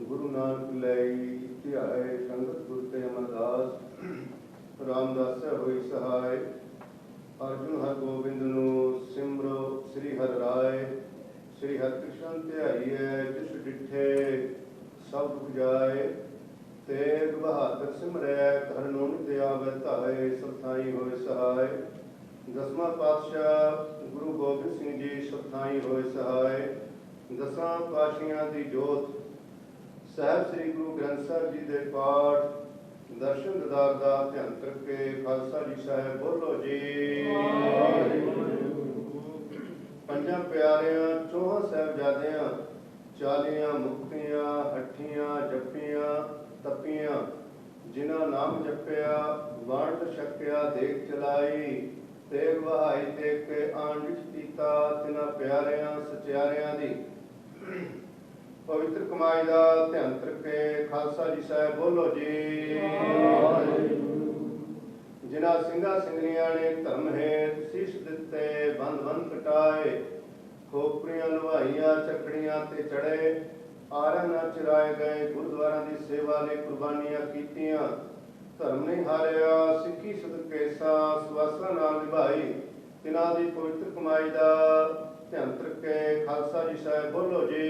ਗੁਰੂ ਨਾਨਕ ਲਈ ਧਿਆਏ ਸੰਗਤ ਗੁਰ ਤੇ ਅਮਰਦਾਸ ਰਾਮਦਾਸ ਹੋਈ ਸਹਾਇ ਅਰਜੁਨ ਹਰਗੋਬਿੰਦ ਨੂੰ ਸਿਮਰੋ ਸ੍ਰੀ ਹਰਿ ਰਾਏ ਸ੍ਰੀ ਹਰਿਕ੍ਰਿਸ਼ਨ ਧਿਆਈਐ ਜਿਸ ਡਿਠੇ ਸਭ ਦੁਖ ਜਾਏ ਤੇਗ ਬਹਾਦਰ ਸਿਮਰੈ ਕਰਨੋ ਨਿਤ ਆਵੈ ਧਾਏ ਸਥਾਈ ਹੋਏ ਸਹਾਇ ਦਸਵਾਂ ਪਾਤਸ਼ਾਹ ਗੁਰੂ ਗੋਬਿੰਦ ਸਿੰਘ ਜੀ ਸਥਾਈ ਹੋਏ ਸਹਾਇ ਦਸਾਂ ਪਾਤਸ਼ਾਹਾਂ ਦੀ ਜੋਤ ਸਾਹਿਬ ਸ੍ਰੀ ਗੁਰੂ ਗ੍ਰੰਥ ਸਾਹਿਬ ਜੀ ਦੇ ਪਾਠ ਦਰਸ਼ਨ ਦਿਦਾਰ ਦਾ ਧਿਆਨ ਕਰਕੇ ਖਾਲਸਾ ਜੀ ਸਾਹਿਬ ਬੋਲੋ ਜੀ। ਪੰਜਾਂ ਪਿਆਰਿਆਂ ਚੌਹਾਂ ਸਾਹਿਬਜ਼ਾਦਿਆਂ 40 ਮੁਕਤੀਆਂ ਹੱਠੀਆਂ ਜੱਫੀਆਂ ਤਪੀਆਂ ਜਿਨ੍ਹਾਂ ਨਾਮ ਜਪਿਆ ਵੰਡ ਛਕਿਆ ਦੇਖ ਚਲਾਈ ਤੇਗ ਵਹਾਈ ਦੇਖ ਕੇ ਆਣ ਵਿੱਚ ਕੀਤਾ ਤਿਨਾਂ ਪਿਆਰਿਆਂ ਸਚਿਆਰਿਆਂ ਦੀ ਪਵਿੱਤਰ ਕਮਾਈ ਦਾ ਧਿਆਨ ਕਰਕੇ ਖਾਲਸਾ ਜੀ ਸਾਹਿਬ ਬੋਲੋ ਜੀ। ਜਿਨ੍ਹਾਂ ਸਿੰਘਾਂ ਸਿੰਘਣੀਆਂ ਨੇ ਧਰਮ ਹੇਤ ਸੀਸ ਦਿੱਤੇ ਬੰਦ ਬੰਦ ਕਟਾਏ ਖੋਪਰੀਆਂ ਲੁਹਾਈਆਂ ਚੱਕੜੀਆਂ ਤੇ ਚੜੇ ਆਰਾਂ ਨਾਲ ਚਰਾਏ ਗਏ ਗੁਰਦੁਆਰਾਂ ਦੀ ਸੇਵਾ ਲਈ ਕੁਰਬਾਨੀਆਂ ਕੀਤੀਆਂ ਧਰਮ ਨਹੀਂ ਹਾਰਿਆ ਸਿੱਖੀ ਸਦਕੇ ਸਵਾਸਾਂ ਨਾਲ ਨਿਭਾਈ ਤਿਨਾਂ ਦੀ ਪਵਿੱਤਰ ਕਮਾਈ ਦਾ ਧਿਆਨ ਕਰਕੇ ਖਾਲਸਾ ਜੀ ਸਾਹਿਬ ਬੋਲੋ ਜੀ।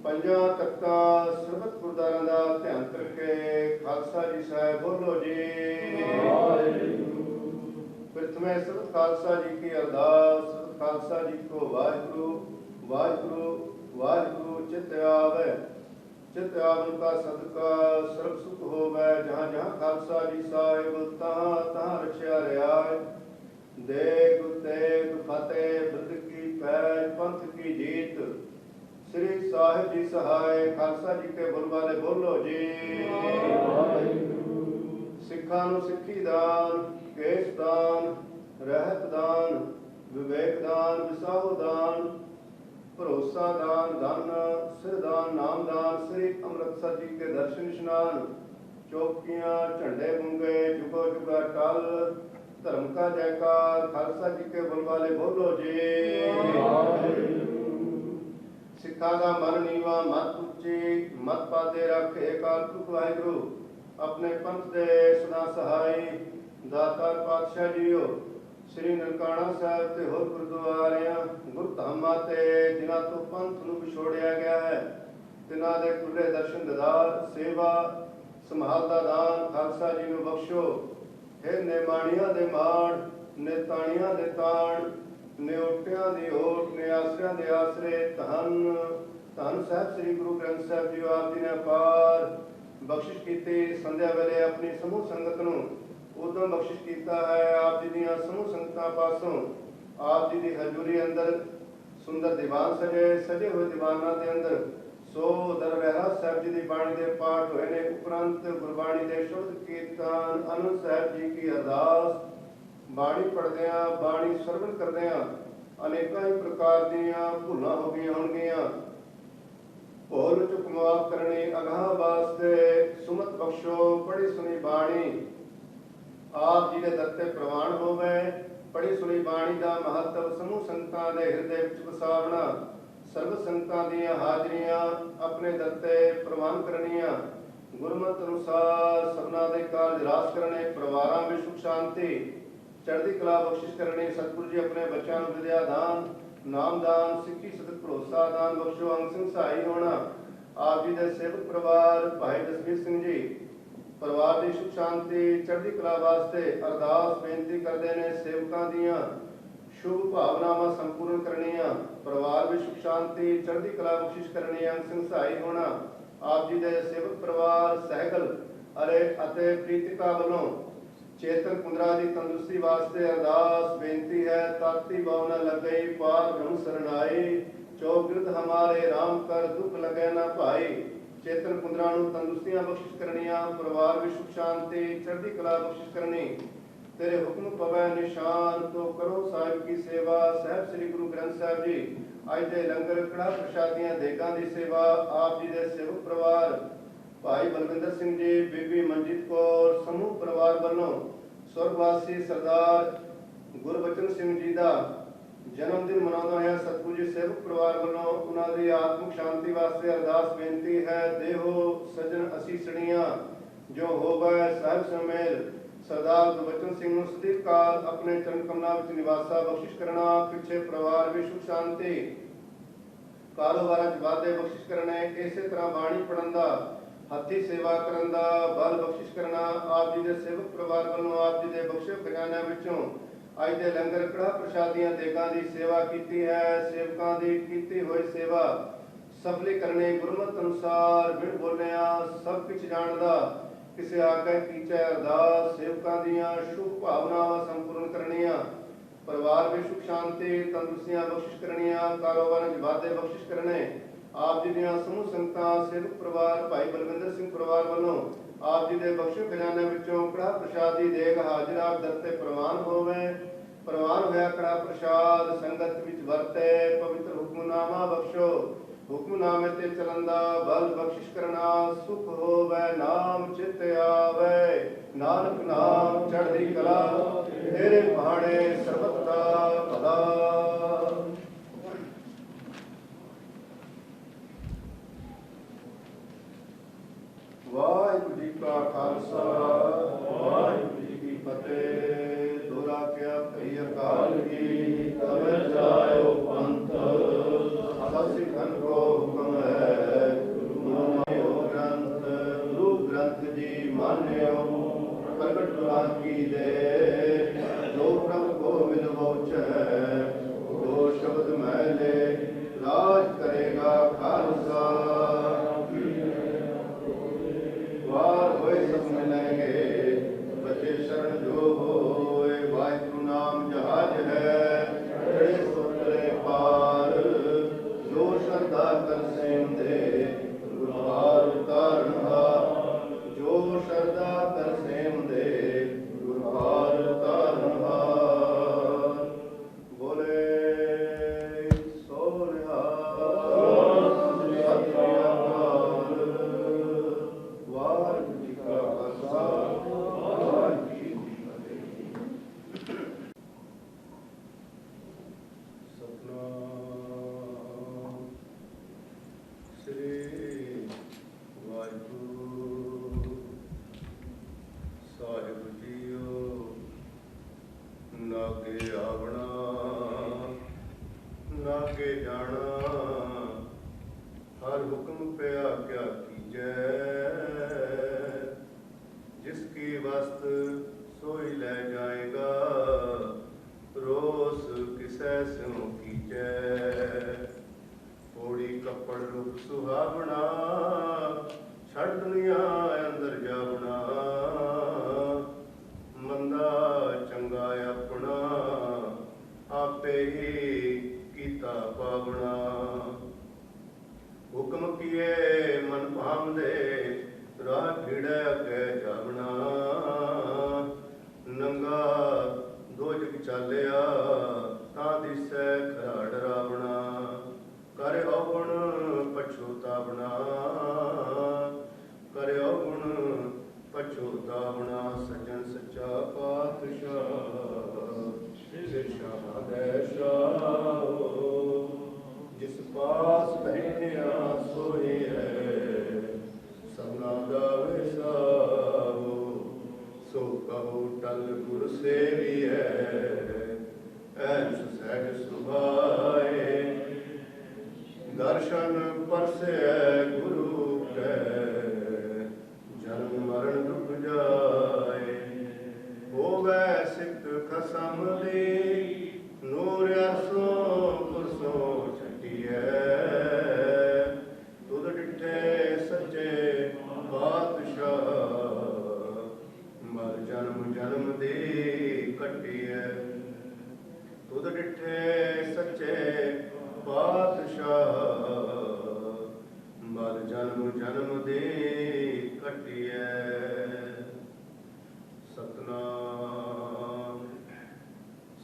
ਪੰਜਾਂ ਤਖਤਾਂ ਸਰਬਤ ਗੁਰਦੁਆਰਾਂ ਦਾ ਧਿਆਨ ਕਰਕੇ ਖਾਲਸਾ ਜੀ ਸਾਹਿਬ ਬੋਲੋ ਜੀ। ਪ੍ਰਥਮੇ ਸਰਬਤ ਖਾਲਸਾ ਜੀ ਕੀ ਅਰਦਾਸ ਖਾਲਸਾ ਜੀ ਕੋ ਵਾਹਿਗੁਰੂ ਵਾਹਿਗੁਰੂ ਵਾਹਿਗੁਰੂ ਚਿਤ ਆਵੈ ਚਿਤ ਆਵਨ ਕਾ ਸਦਕਾ ਸਰਬ ਸੁਖ ਹੋਵੈ ਜਹਾਂ ਜਹਾਂ ਖਾਲਸਾ ਜੀ ਸਾਹਿਬ ਤਹਾਂ ਤਹਾਂ ਰਖਿਆ ਰਿਆਇ ਦੇਗ ਤੇਗ ਫਤਿਹ ਬੁੱਧ ਕੀ ਪੈਜ ਪੰਥ ਕੀ ਜੀਤ ਸ੍ਰੀ ਸਾਹਿਬ ਜੀ ਸਹਾਇ ਖਾਲਸਾ ਜੀ ਕੇ ਬੁਲਵਾਲੇ ਬੋਲੋ ਜੀ। ਸਿੱਖਾਂ ਨੂੰ ਸਿੱਖੀ ਦਾਨ ਕੇਸ ਦਾਨ ਰਹਿਤ ਦਾਨ ਵਿਵੇਕ ਦਾਨ ਵਿਸਾਹੋ ਦਾਨ ਭਰੋਸਾ ਦਾਨ ਧਨ ਸਿਰ ਦਾਨ ਨਾਮ ਦਾਨ ਸ੍ਰੀ ਅੰਮ੍ਰਿਤਸਰ ਜੀ ਕੇ ਦਰਸ਼ਨ ਇਸ਼ਨਾਨ ਚੌਕੀਆਂ ਝੰਡੇ ਗੁੰਗੇ ਜੁਗੋ ਜੁਗਾ ਟਲ ਧਰਮ ਕਾ ਜੈਕਾਰ ਖਾਲਸਾ ਜੀ ਕੇ ਬੁਲਵਾਲੇ ਬੋਲੋ ਜੀ। ਸਿੱਖਾਂ ਦਾ ਮਨ ਨੀਵਾ ਮਤ ਉੱਚੀ ਮਤ ਪਾਦੇ ਰੱਖੇ ਅਕਾਲ ਪੁਰਖ ਵਾਹਿਗੁਰੂ ਆਪਣੇ ਪੰਥ ਦੇ ਸਦਾ ਸਹਾਈ ਦਾਤਾਰ ਪਾਤਸ਼ਾਹ ਜੀਓ ਸ੍ਰੀ ਨਨਕਾਣਾ ਸਾਹਿਬ ਤੇ ਹੋਰ ਗੁਰਦੁਆਰਿਆਂ ਗੁਰਧਾਮਾਂ ਤੇ ਜਿਨ੍ਹਾਂ ਤੋਂ ਪੰਥ ਨੂੰ ਵਿਛੋੜਿਆ ਗਿਆ ਹੈ ਤਿਨਾਂ ਦੇ ਖੁੱਲੇ ਦਰਸ਼ਨ ਦਿਦਾਰ ਸੇਵਾ ਸੰਭਾਲ ਦਾ ਦਾਨ ਖਾਲਸਾ ਜੀ ਨੂੰ ਬਖਸ਼ੋ। ਹੇ ਨਿਮਾਣੀਆਂ ਦੇ ਮਾਣ ਨਿਤਾਣੀਆਂ ਦੇ ਤਾਣ ਨਿਓਟਿਆਂ ਦੀ ਓਟ ਨੇ ਆਸਰਿਆਂ ਦੇ ਆਸਰੇ ਧੰਨ ਧੰਨ ਸਾਹਿਬ ਸ੍ਰੀ ਗੁਰੂ ਗ੍ਰੰਥ ਸਾਹਿਬ ਜੀ ਆਪ ਜੀ ਨੇ ਅਪਾਰ ਬਖਸ਼ਿਸ਼ ਕੀਤੀ ਸੰਧਿਆ ਵੇਲੇ ਆਪਣੀ ਸਮੂਹ ਸੰਗਤ ਨੂੰ ਉਦੋਂ ਬਖਸ਼ਿਸ਼ ਕੀਤਾ ਹੈ। ਆਪ ਜੀ ਦੀਆਂ ਸਮੂਹ ਸੰਗਤਾਂ ਪਾਸੋਂ ਆਪ ਜੀ ਦੀ ਹਜ਼ੂਰੀ ਅੰਦਰ ਸੁੰਦਰ ਦੀਵਾਨ ਸਜੇ ਹੋਏ ਦੀਵਾਨਾਂ ਦੇ ਅੰਦਰ ਸੋ ਦਰ ਰਹਿਰਾਸ ਸਾਹਿਬ ਜੀ ਦੀ ਬਾਣੀ ਦੇ ਪਾਠ ਹੋਏ ਨੇ। ਉਪਰੰਤ ਗੁਰਬਾਣੀ ਦੇ ਸ਼ਬਦ ਕੀਰਤਨ ਆਨੰਦ ਸਾਹਿਬ ਜੀ ਕੀ ਅਰਦਾਸ। ਬਾਣੀ ਪੜ੍ਹਦਿਆਂ ਬਾਣੀ ਸਰਵਣ ਕਰਦਿਆਂ ਅਨੇਕਾਂ ਹੀ ਪ੍ਰਕਾਰ ਦੀਆਂ ਭੁੱਲਾਂ ਹੋ ਗਈਆਂ ਹੋਣਗੀਆਂ। ਭੁੱਲ ਚੁੱਕ ਮਾਫ ਕਰਨੀ ਅਗਾਹ ਵਾਸਤੇ ਸੁਮਤ ਬਖਸ਼ੋ। ਪੜ੍ਹੀ ਸੁਣੀ ਬਾਣੀ ਆਪ ਜੀ ਦੇ ਦਰ ਤੇ ਪ੍ਰਵਾਨ ਹੋਵੇ। ਪੜ੍ਹੀ ਸੁਣੀ ਬਾਣੀ ਦਾ ਮਹੱਤਵ ਸਮੂਹ ਸੰਗਤਾਂ ਦੇ ਹਿਰਦੇ ਵਿੱਚ ਵਸਾਵਣਾ। ਸਰਬ ਸੰਗਤਾਂ ਦੀਆਂ ਹਾਜ਼ਰੀਆਂ ਆਪਣੇ ਦਰ ਤੇ ਪ੍ਰਵਾਨ ਕਰਨੀਆਂ। ਗੁਰਮਤਿ ਅਨੁਸਾਰ ਸਭਨਾਂ ਦੇ ਕਾਰਜ ਰਾਸ ਕਰਨੇ। ਪਰਿਵਾਰਾਂ ਵਿੱਚ ਸੁਖ ਸ਼ਾਂਤੀ ਚੜ੍ਹਦੀ ਕਲਾ ਬਖਸ਼ਿਸ਼ ਕਰਨੀ। ਸਤਿਗੁਰੂ ਜੀ ਆਪਣੇ ਬੱਚਿਆਂ ਨੂੰ ਵਿਦਿਆ ਦਾਨ, ਨਾਮ ਦਾਨ, ਸਿੱਖੀ ਸਦਕ ਭਰੋਸਾ ਦਾਨ ਬਖਸ਼ੋ। ਅੰਗ ਸਿੰਘ ਸਹਾਈ ਹੋਣਾ। ਆਪ ਜੀ ਦੇ ਸੇਵਕ ਪਰਿਵਾਰ ਭਾਈ ਜਸਵੀਰ ਸਿੰਘ ਜੀ ਪਰਿਵਾਰ ਦੀ ਸੁਖ ਸ਼ਾਂਤੀ ਚੜ੍ਹਦੀ ਕਲਾ ਵਾਸਤੇ ਅਰਦਾਸ ਬੇਨਤੀ ਕਰਦੇ ਨੇ। ਸੇਵਕਾਂ ਦੀਆਂ ਸ਼ੁਭ ਭਾਵਨਾਵਾਂ ਸੰਪੂਰਨ ਕਰਨੀਆਂ। ਪਰਿਵਾਰ ਵਿੱਚ ਸੁਖ ਸ਼ਾਂਤੀ ਚੜ੍ਹਦੀ ਕਲਾ ਬਖਸ਼ਿਸ਼ ਕਰਨੀ। ਅੰਗ ਸਿੰਘ ਸਹਾਈ ਹੋਣਾ। ਆਪ ਜੀ ਦੇ ਸੇਵਕ ਪਰਿਵਾਰ ਸਹਿਗਲ ਅਤੇ ਪ੍ਰੀਤਿਕਾ ਵੱਲੋਂ ਚੇਤਨ ਕੁੰਦਰਾ ਦੀ ਤੰਦਰੁਸਤੀ ਵਾਸਤੇ ਅਰਦਾਸ ਬੇਨਤੀ ਹੈ। ਤਾਤੀ ਬਾਵ ਨ ਲੱਗਈ ਪਾਰ ਬ੍ਰਹਮ ਸਰਨਾਈ। ਚੌਗਿਰਦ ਹਮਾਰੇ ਰਾਮ ਕਰ ਦੁੱਖ ਲਗੈ ਨਾ ਭਾਈ। ਚੇਤਨ ਕੁੰਦਰਾ ਨੂੰ ਤੰਦਰੁਸਤੀਆਂ ਬਖਸ਼ਿਸ਼ ਕਰਨੀਆਂ। ਪਰਿਵਾਰ ਵਿੱਚ ਸੁਖ ਸ਼ਾਂਤੀ ਚੜ੍ਹਦੀ ਕਲਾ ਬਖਸ਼ਿਸ਼ ਕਰਨੀ। ਤੇਰੇ ਹੁਕਮ ਪਵੈ ਨਿਸ਼ਾਨ ਤੋ ਕਰੋ ਸਾਹਿਬ ਕੀ ਸੇਵਾ। ਸਾਹਿਬ ਸ੍ਰੀ ਗੁਰੂ ਗ੍ਰੰਥ ਸਾਹਿਬ ਜੀ ਅੱਜ ਦੇ ਲੰਗਰ ਕੜਾ ਪ੍ਰਸ਼ਾਦੀਆਂ ਦੇਗਾਂ ਦੀ ਸੇਵਾ ਆਪ ਜੀ ਦੇ ਸੇਵਕ ਪਰਿਵਾਰ ਭਾਈ ਬਲਵਿੰਦਰ ਸਿੰਘ ਜੀ, ਬੀਬੀ ਮਨਜੀਤ ਕੌਰ ਸਮੂਹ ਪਰਿਵਾਰ ਵੱਲੋਂ ਸਵਰਗਵਾਸੀ ਸਰਦਾਰ ਗੁਰਬਚਨ ਸਿੰਘ ਜੀ ਦਾ ਜਨਮ ਦਿਨ ਮਨਾਉਂਦਾ ਹੋਇਆ ਸਤਿਗੁਰੂ ਜੀ ਸੇਵਕ ਪਰਿਵਾਰ ਵੱਲੋਂ ਉਹਨਾਂ ਦੀ ਆਤਮਿਕ ਸ਼ਾਂਤੀ ਵਾਸਤੇ ਅਰਦਾਸ ਬੇਨਤੀ ਹੈ। ਦੇਹੋ ਸਜਣ ਅਸੀਸਣੀਆਂ ਜੋ ਹੋਵੇ ਸਾਹਿਬ ਸਮੇਲ। ਸਰਦਾਰ ਗੁਰਬਚਨ ਸਿੰਘ ਨੂੰ ਸਦੀਵ ਕਾਲ ਆਪਣੇ ਚਰਨ ਕਮਲਾਂ ਵਿੱਚ ਨਿਵਾਸਾ ਬਖਸ਼ਿਸ਼ ਕਰਨਾ। ਪਿੱਛੇ ਪਰਿਵਾਰ ਵਿੱਚ ਸੁਖ ਸ਼ਾਂਤੀ ਕਾਰੋਬਾਰਾਂ 'ਚ ਵਾਧੇ ਬਖਸ਼ਿਸ਼ ਕਰਨੇ। ਇਸੇ ਤਰ੍ਹਾਂ ਬਾਣੀ ਪੜ੍ਹਨ ਦਾ ਹੱਥੀ ਸੇਵਾ ਕਰਨ ਦਾ ਬਲ ਬਖਸ਼ਿਸ਼ ਕਰਨਾ। ਆਪ ਜੀ ਦੇ ਸੇਵਕ ਪਰਿਵਾਰ ਵੱਲੋਂ ਆਪ ਜੀ ਦੇ ਬਖਸ਼ੇ ਖਜ਼ਾਨਿਆਂ ਵਿੱਚੋਂ ਅੱਜ ਦੇ ਲੰਗਰ ਕੜਾ ਪ੍ਰਸ਼ਾਦੀਆਂ ਦੇਗਾਂ ਦੀ ਸੇਵਾ ਕੀਤੀ ਹੈ। ਸੇਵਕਾਂ ਦੀ ਕੀਤੀ ਹੋਈ ਸੇਵਾ ਸਫਲੀ ਕਰਨੀ। ਗੁਰਮਤਿ ਅਨੁਸਾਰ ਬਿਨ ਬੋਲਿਆ ਸਭ ਕੁਝ ਜਾਣਦਾ ਕਿਸੇ ਆਗੇ ਕੀਚੈ ਅਰਦਾਸ। ਸੇਵਕਾਂ ਦੀਆਂ ਸ਼ੁਭ ਭਾਵਨਾਵਾਂ ਸੰਪੂਰਨ ਕਰਨੀਆਂ। ਪਰਿਵਾਰ ਵਿੱਚ ਸੁਖ ਸ਼ਾਂਤੀ ਤੰਦਰੁਸਤੀਆਂ ਬਖਸ਼ਿਸ਼ ਕਰਨੀਆਂ। ਕਾਰੋਬਾਰਾਂ 'ਚ ਵਾਧੇ ਬਖਸ਼ਿਸ਼ ਕਰਨੇ। ਆਪ ਜੀ ਦੀਆਂ ਸਮੂਹ ਸੰਗਤਾਂ ਸੇਵਕ ਪਰਿਵਾਰ ਭਾਈ ਬਲਵਿੰਦਰ ਸਿੰਘ ਪਰਿਵਾਰ ਵੱਲੋਂ ਆਪ ਜੀ ਦੇ ਬਖਸ਼ੇ ਖਜ਼ਾਨੇ ਵਿੱਚੋਂ ਕੜਾ ਪ੍ਰਸ਼ਾਦ ਦੀ ਦੇਗ ਹਾਜ਼ਰ ਆਪ ਦਰ ਤੇ ਪ੍ਰਵਾਨ ਹੋਵੇ। ਪ੍ਰਵਾਨ ਹੋਇਆ ਕੜਾ ਪ੍ਰਸ਼ਾਦ ਸੰਗਤ ਵਿੱਚ ਵਰਤੇ। ਪਵਿੱਤਰ ਹੁਕਮਨਾਮਾ ਬਖਸ਼ੋ। ਹੁਕਮਨਾਮੇ ਤੇ ਚੱਲਣ ਦਾ ਬਲ ਬਖਸ਼ਿਸ਼ ਕਰਨਾ। ਸੁਖ ਹੋਵੇ ਨਾਮ ਚਿਤ ਆਵੇ। ਨਾਨਕ ਨਾਮ ਚੜ੍ਹਦੀ ਕਲਾ ਤੇਰੇ ਭਾਣੇ ਸਰਬਤ ਦਾ ਭਲਾ। ਵਾਹਿਗੁਰੂ ਜੀ ਕਾ ਖਾਲਸਾ ਵਾਹਿਗੁਰੂ ਜੀ ਕੀ ਫਤਿਹ। ਦੋਰਾ ਕਿਆ ਭਈ ਅਕਾਲ ਕੀ ਤਵੇ ਜਾਇਓ ਪੰਥ। ਸਭ ਸਿੱਖਨ ਕੋ ਹੁਕਮ ਹੈ ਗੁਰੂ ਮਾਨਿਓ ਗ੍ਰੰਥ। ਗੁਰੂ ਗ੍ਰੰਥ ਜੀ ਮਾਨਿਓ ਪ੍ਰਗਟ ਗੁਰਾਂ ਕੀ ਦੇ। ਜੋ ਪ੍ਰਭ ਕੋ ਮਿਲ ਬੋਚੈ ਉਹ ਸ਼ਬਦ ਮਹਿਲੇ ਰਾਜ ਕਰੇਗਾ ਖਾਲਸਾ। ਵਾਰ ਹੋਏ ਸਭ ਮਿਲੇਂਗੇ ਬਚੇ ਸ਼ਰਨ ਜੋ ਹੋਏ। ਵਾਹਿਗੁਰੂ ਨਾਮ ਜਹਾਜ ਹੈ ਚੜੇ ਸੁਤਰੇ ਪਾਰ। ਜੋ ਸ਼ਰਧਾ ਕਰ ਸੇਵਦੇ ਗੁਰਬਾਰ ਉਤਾਰਨ ਹਾਰ। ਜੋ ਸ਼ਰਧਾ ਕਰ ਸੇਵਦੇ ਗੁਰਬਾਰ ਉਤਾਰਨ ਹਾਰ। ਹੀੜੈ ਅੱਗੇ ਜਾਵਣਾ, ਨੰਗਾ ਦੋ ਜਗ ਚਾਲਿਆ, ਤਾਂ ਦਿਸੈ ਖਰਾ ਡਰਾਵਣਾ। ਕਰ ਔਗੁਣ ਪਛੋਤਾਵਣਾ, ਕਰ ਔਗੁਣ ਪਛੋਤਾਵਣਾ। ਸੱਜਣ ਸੱਚਾ ਪਾਤਸ਼ਾਹ ਸਿਰ ਸ਼ਾਹ ਦੈ ਸ਼ਾਹੋ, ਜਿਸ ਪਾਸ ਬਹਿਨਿਆ ਸੋਈ ਹੈ, ਸਭਨਾ ਦਾ ਵਿਸਾਹੋ। ਸੋ ਕਹੋ ਟਲ ਗੁਰ ਸੇਵੀਐ, ਐਸ ਸਹਿਜ ਸੁਭਾਏ। ਦਰਸ਼ਨ ਪਰਸੈ ਗੁਰੂ ਕੈ, ਜਨਮ ਮਰਨ ਦੁਖ ਜਾਏ। ਹੋਵੈ ਸਿੱਧ ਖਸਮ ਦੀ, ਨੂਰ ਅਰਸੋਂ ਪੁਰਸੋਂ ਛਟੀਐ। ਤੁਧ ਡਿਠੇ ਸੱਚੇ ਪਾਤਸ਼ਾਹ, ਮਰ ਜਨਮ ਜਨਮ ਦੀ ਕੱਟੀਐ। ਤੁਧ ਡਿਠੇ ਸੱਚੇ ਪਾਤਸ਼ਾਹ, ਮਰ ਜਨਮ ਜਨਮ ਦੀ ਕੱਟੀਐ। ਸਤਨਾਮ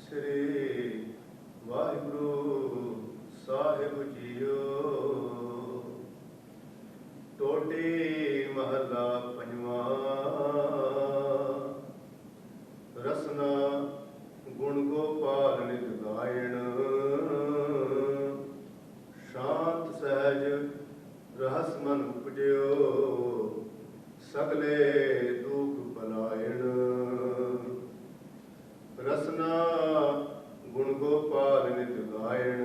ਸ੍ਰੀ ਵਾਹਿਗੁਰੂ ਸਾਹਿਬ ਜੀਓ। ਟੋਡੀ ਮਹੱਲਾ ਪੰਜਵਾਂ। ਰਸਨਾ ਗੁਣ ਗੋਪਾਲ ਨਿਤ ਗਾਇਣ, ਸ਼ਾਂਤ ਸਹਿਜ ਰਹਸ ਮਨ ਉਪਜਿਓ। ਸਗਲੇ ਦੁਖ ਬਲਾਇਣ, ਰਸਨਾ ਗੁਣ ਗੋਪਾਲ ਨਿਤ ਗਾਇਣ।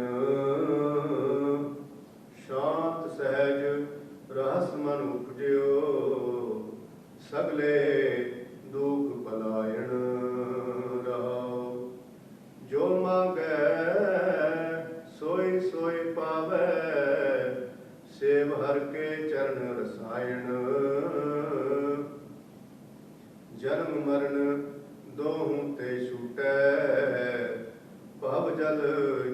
ਸ਼ਾਂਤ ਸਹਿਜ ਰਹਸ ਮਨ ਉਪਜਿਓ। ਸਗਲੇ ਦੁਖ ਬਲਾਇਣ। ਰਹਾਉ ਜੋ ਮੰਗੈ ਸੋਈ ਸੋਈ ਪਾਵੈ, ਸੇਵ ਹਰ ਕੇ ਚਰਨ ਰਸਾਇਣ। ਜਨਮ ਮਰਨ ਦੋਹੂੰ ਤੇ ਛੂਟੈ, ਭਵ ਜਲ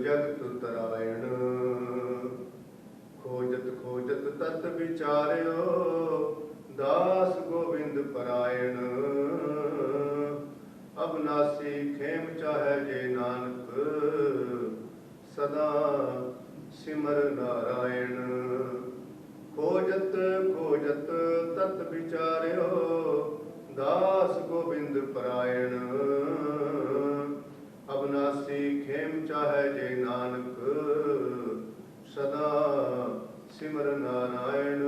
ਜਗਤ ਤਰਾਇਣ। ਖੋਜਤ ਖੋਜਤ ਤਤ ਵਿਚਾਰਿਓ, ਦਾਸ ਗੋਬਿੰਦ ਪਰਾਇਣ। ਅਬਨਾਸੀ ਖੇਮ ਚਾਹੈ ਜੇ ਨਾਨਕ, ਸਦਾ ਸਿਮਰ ਨਾਰਾਇਣ। ਖੋਜਤ ਖੋਜਤ ਤਤ ਵਿਚਾਰਿਓ, ਦਾਸ ਗੋਬਿੰਦ ਪਰਾਇਣ। ਅਬਨਾਸੀ ਖੇਮ ਚਾਹੈ ਜੇ ਨਾਨਕ, ਸਦਾ ਸਿਮਰ ਨਾਰਾਇਣ।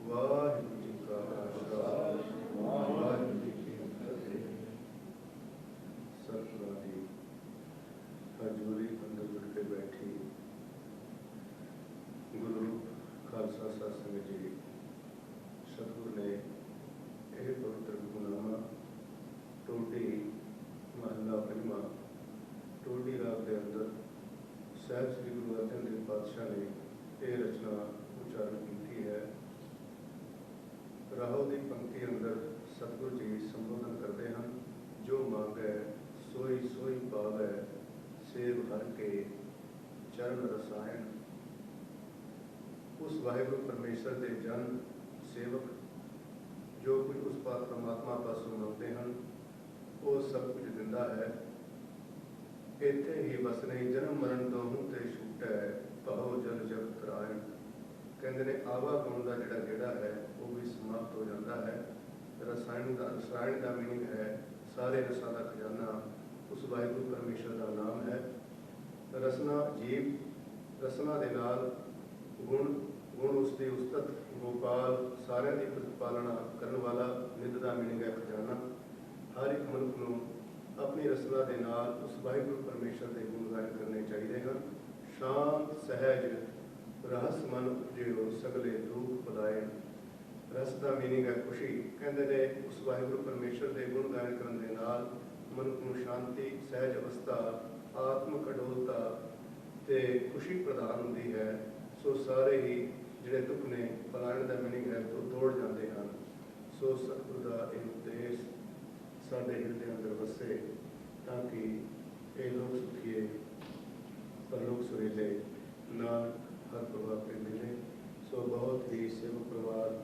ਵਾਹਿਗੁਰੂ ਜੀ ਕਾ ਖਾਲਸਾ, ਵਾਹਿਗੁਰੂ ਜੀ ਕੀ ਫਤਿਹ। ਸਤਿਗੁਰਾਂ ਦੀ ਹਜ਼ੂਰੀ ਅੰਦਰ ਜੁੜ ਕੇ ਬੈਠੀ ਗੁਰੂ ਖਾਲਸਾ ਸਾਧ ਸੰਗਤ ਜੀ, ਸਤਿਗੁਰ ਨੇ ਇਹ ਪਵਿੱਤਰ ਹੁਕਮਨਾਮਾ ਟੋਡੀ ਮਹੱਲਾ ਪੰਜਵਾਂ, ਟੋਡੀ ਰਾਗ ਦੇ ਅੰਦਰ ਸਾਹਿਬ ਸ੍ਰੀ ਗੁਰੂ ਅਰਜਨ ਦੇਵ ਪਾਤਸ਼ਾਹ ਨੇ ਇਹ ਰਚਨਾ ਉਚਾਰਨ ਕੀਤੀ ਹੈ। ਰਾਹੋਂ ਦੀ ਪੰਕਤੀ ਅੰਦਰ ਸਤਿਗੁਰੂ ਜੀ ਸੰਬੋਧਨ ਕਰਦੇ ਹਨ, ਜੋ ਮੰਗੈ ਸੋਈ ਸੋਈ ਪਾਵੈ, ਸੇਵ ਹਰ ਕੇ ਚਰਨ ਰਸਾਇਣ। ਉਸ ਵਾਹਿਗੁਰੂ ਪਰਮੇਸ਼ਰ ਦੇ ਜਨ ਸੇਵਕ ਜੋ ਕੁਝ ਉਸ ਪਾਕ ਪਰਮਾਤਮਾ ਪਾਸੋਂ ਮੰਗਦੇ ਹਨ, ਉਹ ਸਭ ਕੁਝ ਦਿੰਦਾ ਹੈ। ਇੱਥੇ ਹੀ ਵਸਨੇ ਜਨਮ ਮਰਨ ਦੋਹੂੰ ਤੇ ਛੂਟੈ, ਭਉ ਜਲ ਜਗ ਤਰਾਇਣ। ਕਹਿੰਦੇ ਨੇ ਆਵਾਗੁਣ ਦਾ ਜਿਹੜਾ ਗੇੜਾ ਹੈ ਉਹ ਵੀ ਸਮਾਪਤ ਹੋ ਜਾਂਦਾ ਹੈ। ਰਸਾਇਣ ਦਾ ਮੀਨਿੰਗ ਹੈ ਸਾਰੇ ਰਸਾਂ ਦਾ ਖਜ਼ਾਨਾ ਉਸ ਵਾਹਿਗੁਰੂ ਪਰਮੇਸ਼ਰ ਦਾ ਨਾਮ ਹੈ। ਰਸਨਾ ਜੀਵ, ਰਸਨਾ ਦੇ ਨਾਲ ਗੁਣ, ਗੁਣ ਉਸ ਦੀ ਉਸਤਤ, ਗੋਪਾਲ ਸਾਰਿਆਂ ਦੀ ਪ੍ਰਤਿਪਾਲਨਾ ਕਰਨ ਵਾਲਾ। ਨਿੱਧ ਦਾ ਮੀਨਿੰਗ ਹੈ ਖਜ਼ਾਨਾ। ਹਰ ਇੱਕ ਮਨੁੱਖ ਨੂੰ ਆਪਣੀ ਰਸਨਾ ਦੇ ਨਾਲ ਉਸ ਵਾਹਿਗੁਰੂ ਪਰਮੇਸ਼ਰ ਦੇ ਗੁਣ ਗਾਇਨ ਕਰਨੇ ਚਾਹੀਦੇ ਹਨ। ਸ਼ਾਂਤ ਸਹਿਜ ਰਹਸ ਮਨ ਉਪਜਿਓ, ਸਗਲੇ ਦੁਖ ਬਲਾਇਣ। ਰਸ ਦਾ ਮੀਨਿੰਗ ਹੈ ਖੁਸ਼ੀ। ਕਹਿੰਦੇ ਨੇ ਉਸ ਵਾਹਿਗੁਰੂ ਪਰਮੇਸ਼ਰ ਦੇ ਗੁਣ ਗਾਇਨ ਕਰਨ ਦੇ ਨਾਲ ਮਨੁੱਖ ਨੂੰ ਸ਼ਾਂਤੀ, ਸਹਿਜ ਅਵਸਥਾ, ਆਤਮਿਕ ਅਡੋਲਤਾ ਤੇ ਖੁਸ਼ੀ ਪ੍ਰਦਾਨ ਹੁੰਦੀ ਹੈ। ਸੋ ਸਾਰੇ ਹੀ ਜਿਹੜੇ ਦੁੱਖ ਨੇ, ਪਲਾਇਣ ਦਾ ਮੀਨਿੰਗ ਹੈ ਤੋਂ ਦੌੜ ਜਾਂਦੇ ਹਨ। ਸੋ ਸਤਿਗੁਰੂ ਦਾ ਇਹ ਉਪਦੇਸ਼ ਸਾਡੇ ਹਿਰਦੇ ਅੰਦਰ ਵਸੇ, ਤਾਂ ਕਿ ਇਹ ਲੋਕ ਸੁਖੀਏ ਪਰਲੋਕ ਸੁਹੇਲੇ ਨਾਨਕ ਹਰ ਪ੍ਰਭਾ ਕੇ ਮਿਲੇ। ਸੋ ਬਹੁਤ ਹੀ ਸੇਵਕ ਪਰਿਵਾਰ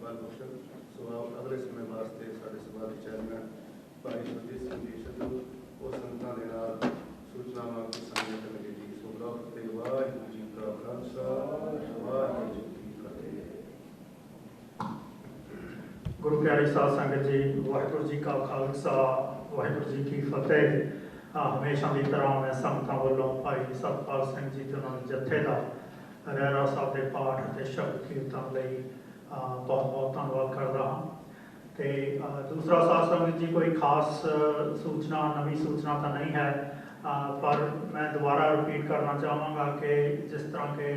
ਬਲ ਬਖਸ਼ਣ। ਸੋ ਅਗਲੇ ਸਮੇਂ ਵਾਸਤੇ ਸਾਡੇ ਸਭਾ ਦੇ ਚੇਅਰਮੈਨ ਭਾਈ ਸੁਰਜੀਤ ਸਿੰਘ ਜੀ ਸਿੱਧੂ ਉਹ ਸੰਗਤਾਂ ਦੇ ਨਾਲ ਸੂਚਨਾਵਾਂ ਦੀ ਸਾਂਝੀ ਕਰਨਗੇ ਜੀ। ਸੋ ਰੱਬ ਤੇ ਵਾਹਿਗੁਰੂ ਜੀ ਕਾ ਖਾਲਸਾ ਵਾਹਿਗੁਰੂ ਜੀ ਕੀ ਫਤਿਹ। ਗੁਰੂ ਪਿਆਰੀ ਸਾਧ ਸੰਗਤ ਜੀ, ਵਾਹਿਗੁਰੂ ਜੀ ਕਾ ਖਾਲਸਾ ਵਾਹਿਗੁਰੂ ਜੀ ਕੀ ਫਤਿਹ। ਹਮੇਸ਼ਾ ਦੀ ਤਰ੍ਹਾਂ ਮੈਂ ਸੰਗਤਾਂ ਵੱਲੋਂ ਭਾਈ ਸਤਪਾਲ ਸਿੰਘ ਜੀ ਤੇ ਉਹਨਾਂ ਦੇ ਜੱਥੇ ਦਾ ਰਹਿਰਾ ਸਾਹਿਬ ਦੇ ਪਾਠ ਅਤੇ ਸ਼ਬਦ ਕੀਰਤਨ ਲਈ ਬਹੁਤ ਬਹੁਤ ਧੰਨਵਾਦ ਕਰਦਾ ਹਾਂ। ਤੇ ਦੂਸਰਾ ਸਾਧ ਸੰਗਤ ਜੀ, ਕੋਈ ਖਾਸ ਸੂਚਨਾ ਨਵੀਂ ਸੂਚਨਾ ਤਾਂ ਨਹੀਂ ਹੈ, ਪਰ ਮੈਂ ਦੁਬਾਰਾ ਰਿਪੀਟ ਕਰਨਾ ਚਾਹਾਂਗਾ ਕਿ ਜਿਸ ਤਰ੍ਹਾਂ ਕਿ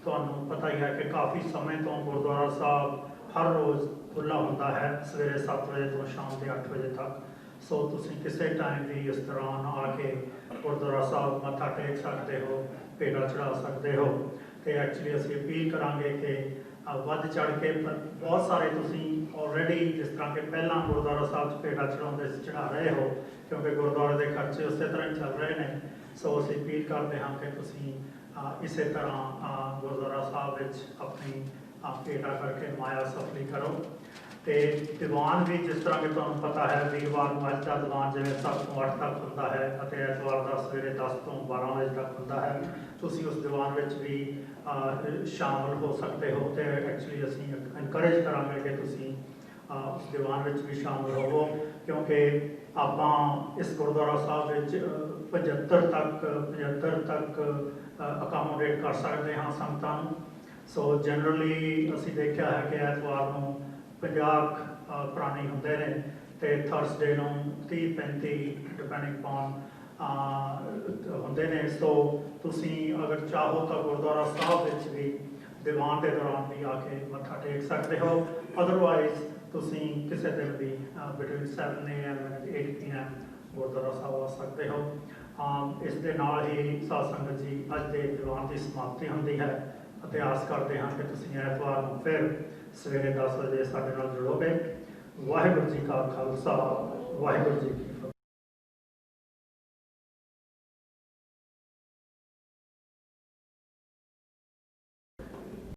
ਤੁਹਾਨੂੰ ਪਤਾ ਹੀ ਹੈ ਕਿ ਕਾਫੀ ਸਮੇਂ ਤੋਂ ਗੁਰਦੁਆਰਾ ਸਾਹਿਬ ਹਰ ਰੋਜ਼ ਖੁੱਲ੍ਹਾ ਹੁੰਦਾ ਹੈ ਸਵੇਰੇ 7 ਵਜੇ ਤੋਂ ਸ਼ਾਮ ਦੇ 8 ਵਜੇ ਤੱਕ। ਸੋ ਤੁਸੀਂ ਕਿਸੇ ਟਾਈਮ ਵੀ ਇਸ ਦੌਰਾਨ ਆ ਕੇ ਗੁਰਦੁਆਰਾ ਸਾਹਿਬ ਮੱਥਾ ਟੇਕ ਸਕਦੇ ਹੋ, ਭੇਟਾ ਚੜ੍ਹਾ ਸਕਦੇ ਹੋ। ਤੇ ਐਕਚੁਅਲੀ ਅਸੀਂ ਅਪੀਲ ਕਰਾਂਗੇ ਕਿ ਵੱਧ ਚੜ੍ਹ ਕੇ, ਬਹੁਤ ਸਾਰੇ ਤੁਸੀਂ ਆਲਰੇਡੀ ਜਿਸ ਤਰ੍ਹਾਂ ਕਿ ਪਹਿਲਾਂ ਗੁਰਦੁਆਰਾ ਸਾਹਿਬ 'ਚ ਭੇਟਾ ਚੜ੍ਹਾਉਂਦੇ ਚੜ੍ਹਾ ਰਹੇ ਹੋ, ਕਿਉਂਕਿ ਗੁਰਦੁਆਰੇ ਦੇ ਖਰਚੇ ਉਸੇ ਤਰ੍ਹਾਂ ਹੀ ਚੱਲ ਰਹੇ ਨੇ। ਸੋ ਅਸੀਂ ਅਪੀਲ ਕਰਦੇ ਹਾਂ ਕਿ ਤੁਸੀਂ ਇਸੇ ਤਰ੍ਹਾਂ ਗੁਰਦੁਆਰਾ ਸਾਹਿਬ ਵਿੱਚ ਆਪਣੀ ਭੇਟਾ ਕਰਕੇ ਮਾਇਆ ਸਫਲੀ ਕਰੋ। ਤੇ ਦੀਵਾਨ ਵੀ ਜਿਸ ਤਰ੍ਹਾਂ ਕਿ ਤੁਹਾਨੂੰ ਪਤਾ ਹੈ, ਵੀਰਵਾਰ ਨੂੰ ਅੱਜ ਦਾ ਦੀਵਾਨ ਜਿਵੇਂ 7 ਤੋਂ 8 ਤੱਕ ਹੁੰਦਾ ਹੈ ਅਤੇ ਐਤਵਾਰ ਦਾ ਸਵੇਰੇ 10 ਤੋਂ 12 ਵਜੇ ਤੱਕ ਹੁੰਦਾ ਹੈ। ਤੁਸੀਂ ਉਸ ਦੀਵਾਨ ਵਿੱਚ ਵੀ ਸ਼ਾਮਲ ਹੋ ਸਕਦੇ ਹੋ ਤੇ ਐਕਚੁਅਲੀ ਅਸੀਂ ਐਨਕਰੇਜ ਕਰਾਂਗੇ ਕਿ ਤੁਸੀਂ ਉਸ ਦੀਵਾਨ ਵਿੱਚ ਵੀ ਸ਼ਾਮਲ ਹੋਵੋ, ਕਿਉਂਕਿ ਆਪਾਂ ਇਸ ਗੁਰਦੁਆਰਾ ਸਾਹਿਬ ਵਿੱਚ 75 ਤੱਕ ਅਕਾਮੋਡੇਟ ਕਰ ਸਕਦੇ ਹਾਂ ਸੰਗਤਾਂ ਨੂੰ। ਸੋ ਜਨਰਲੀ ਅਸੀਂ ਦੇਖਿਆ ਹੈ ਕਿ ਐਤਵਾਰ ਨੂੰ 50 ਪ੍ਰਾਣੀ ਹੁੰਦੇ ਨੇ ਤੇ ਥਰਸਡੇ ਨੂੰ 30-35 ਡਿਪੈਂਡਿੰਗ ਅਪਨ ਹੁੰਦੇ ਨੇ। ਸੋ ਤੁਸੀਂ ਅਗਰ ਚਾਹੋ ਤਾਂ ਗੁਰਦੁਆਰਾ ਸਾਹਿਬ ਵਿੱਚ ਵੀ ਦੀਵਾਨ ਦੇ ਦੌਰਾਨ ਵੀ ਆ ਕੇ ਮੱਥਾ ਟੇਕ ਸਕਦੇ ਹੋ। ਅਦਰਵਾਈਜ਼ ਤੁਸੀਂ ਕਿਸੇ ਦਿਨ ਵੀ between 7 AM and 8 PM Gurdwara Sahib ਆ ਸਕਦੇ ਹੋ। ਇਸ ਦੇ ਨਾਲ ਹੀ ਸਾਧ ਸੰਗਤ ਜੀ, ਅੱਜ ਦੇ ਦੀਵਾਨ ਦੀ ਸਮਾਪਤੀ ਹੁੰਦੀ ਹੈ ਅਤੇ ਆਸ ਕਰਦੇ ਹਾਂ ਕਿ ਤੁਸੀਂ ਐਤਵਾਰ ਨੂੰ ਫਿਰ ਸਵੇਰੇ 10 ਵਜੇ ਸਾਡੇ ਨਾਲ ਜੁੜੋਗੇ। ਵਾਹਿਗੁਰੂ ਜੀ ਕਾ ਖਾਲਸਾ ਵਾਹਿਗੁਰੂ ਜੀ ਕੀ ਫਤਿਹ।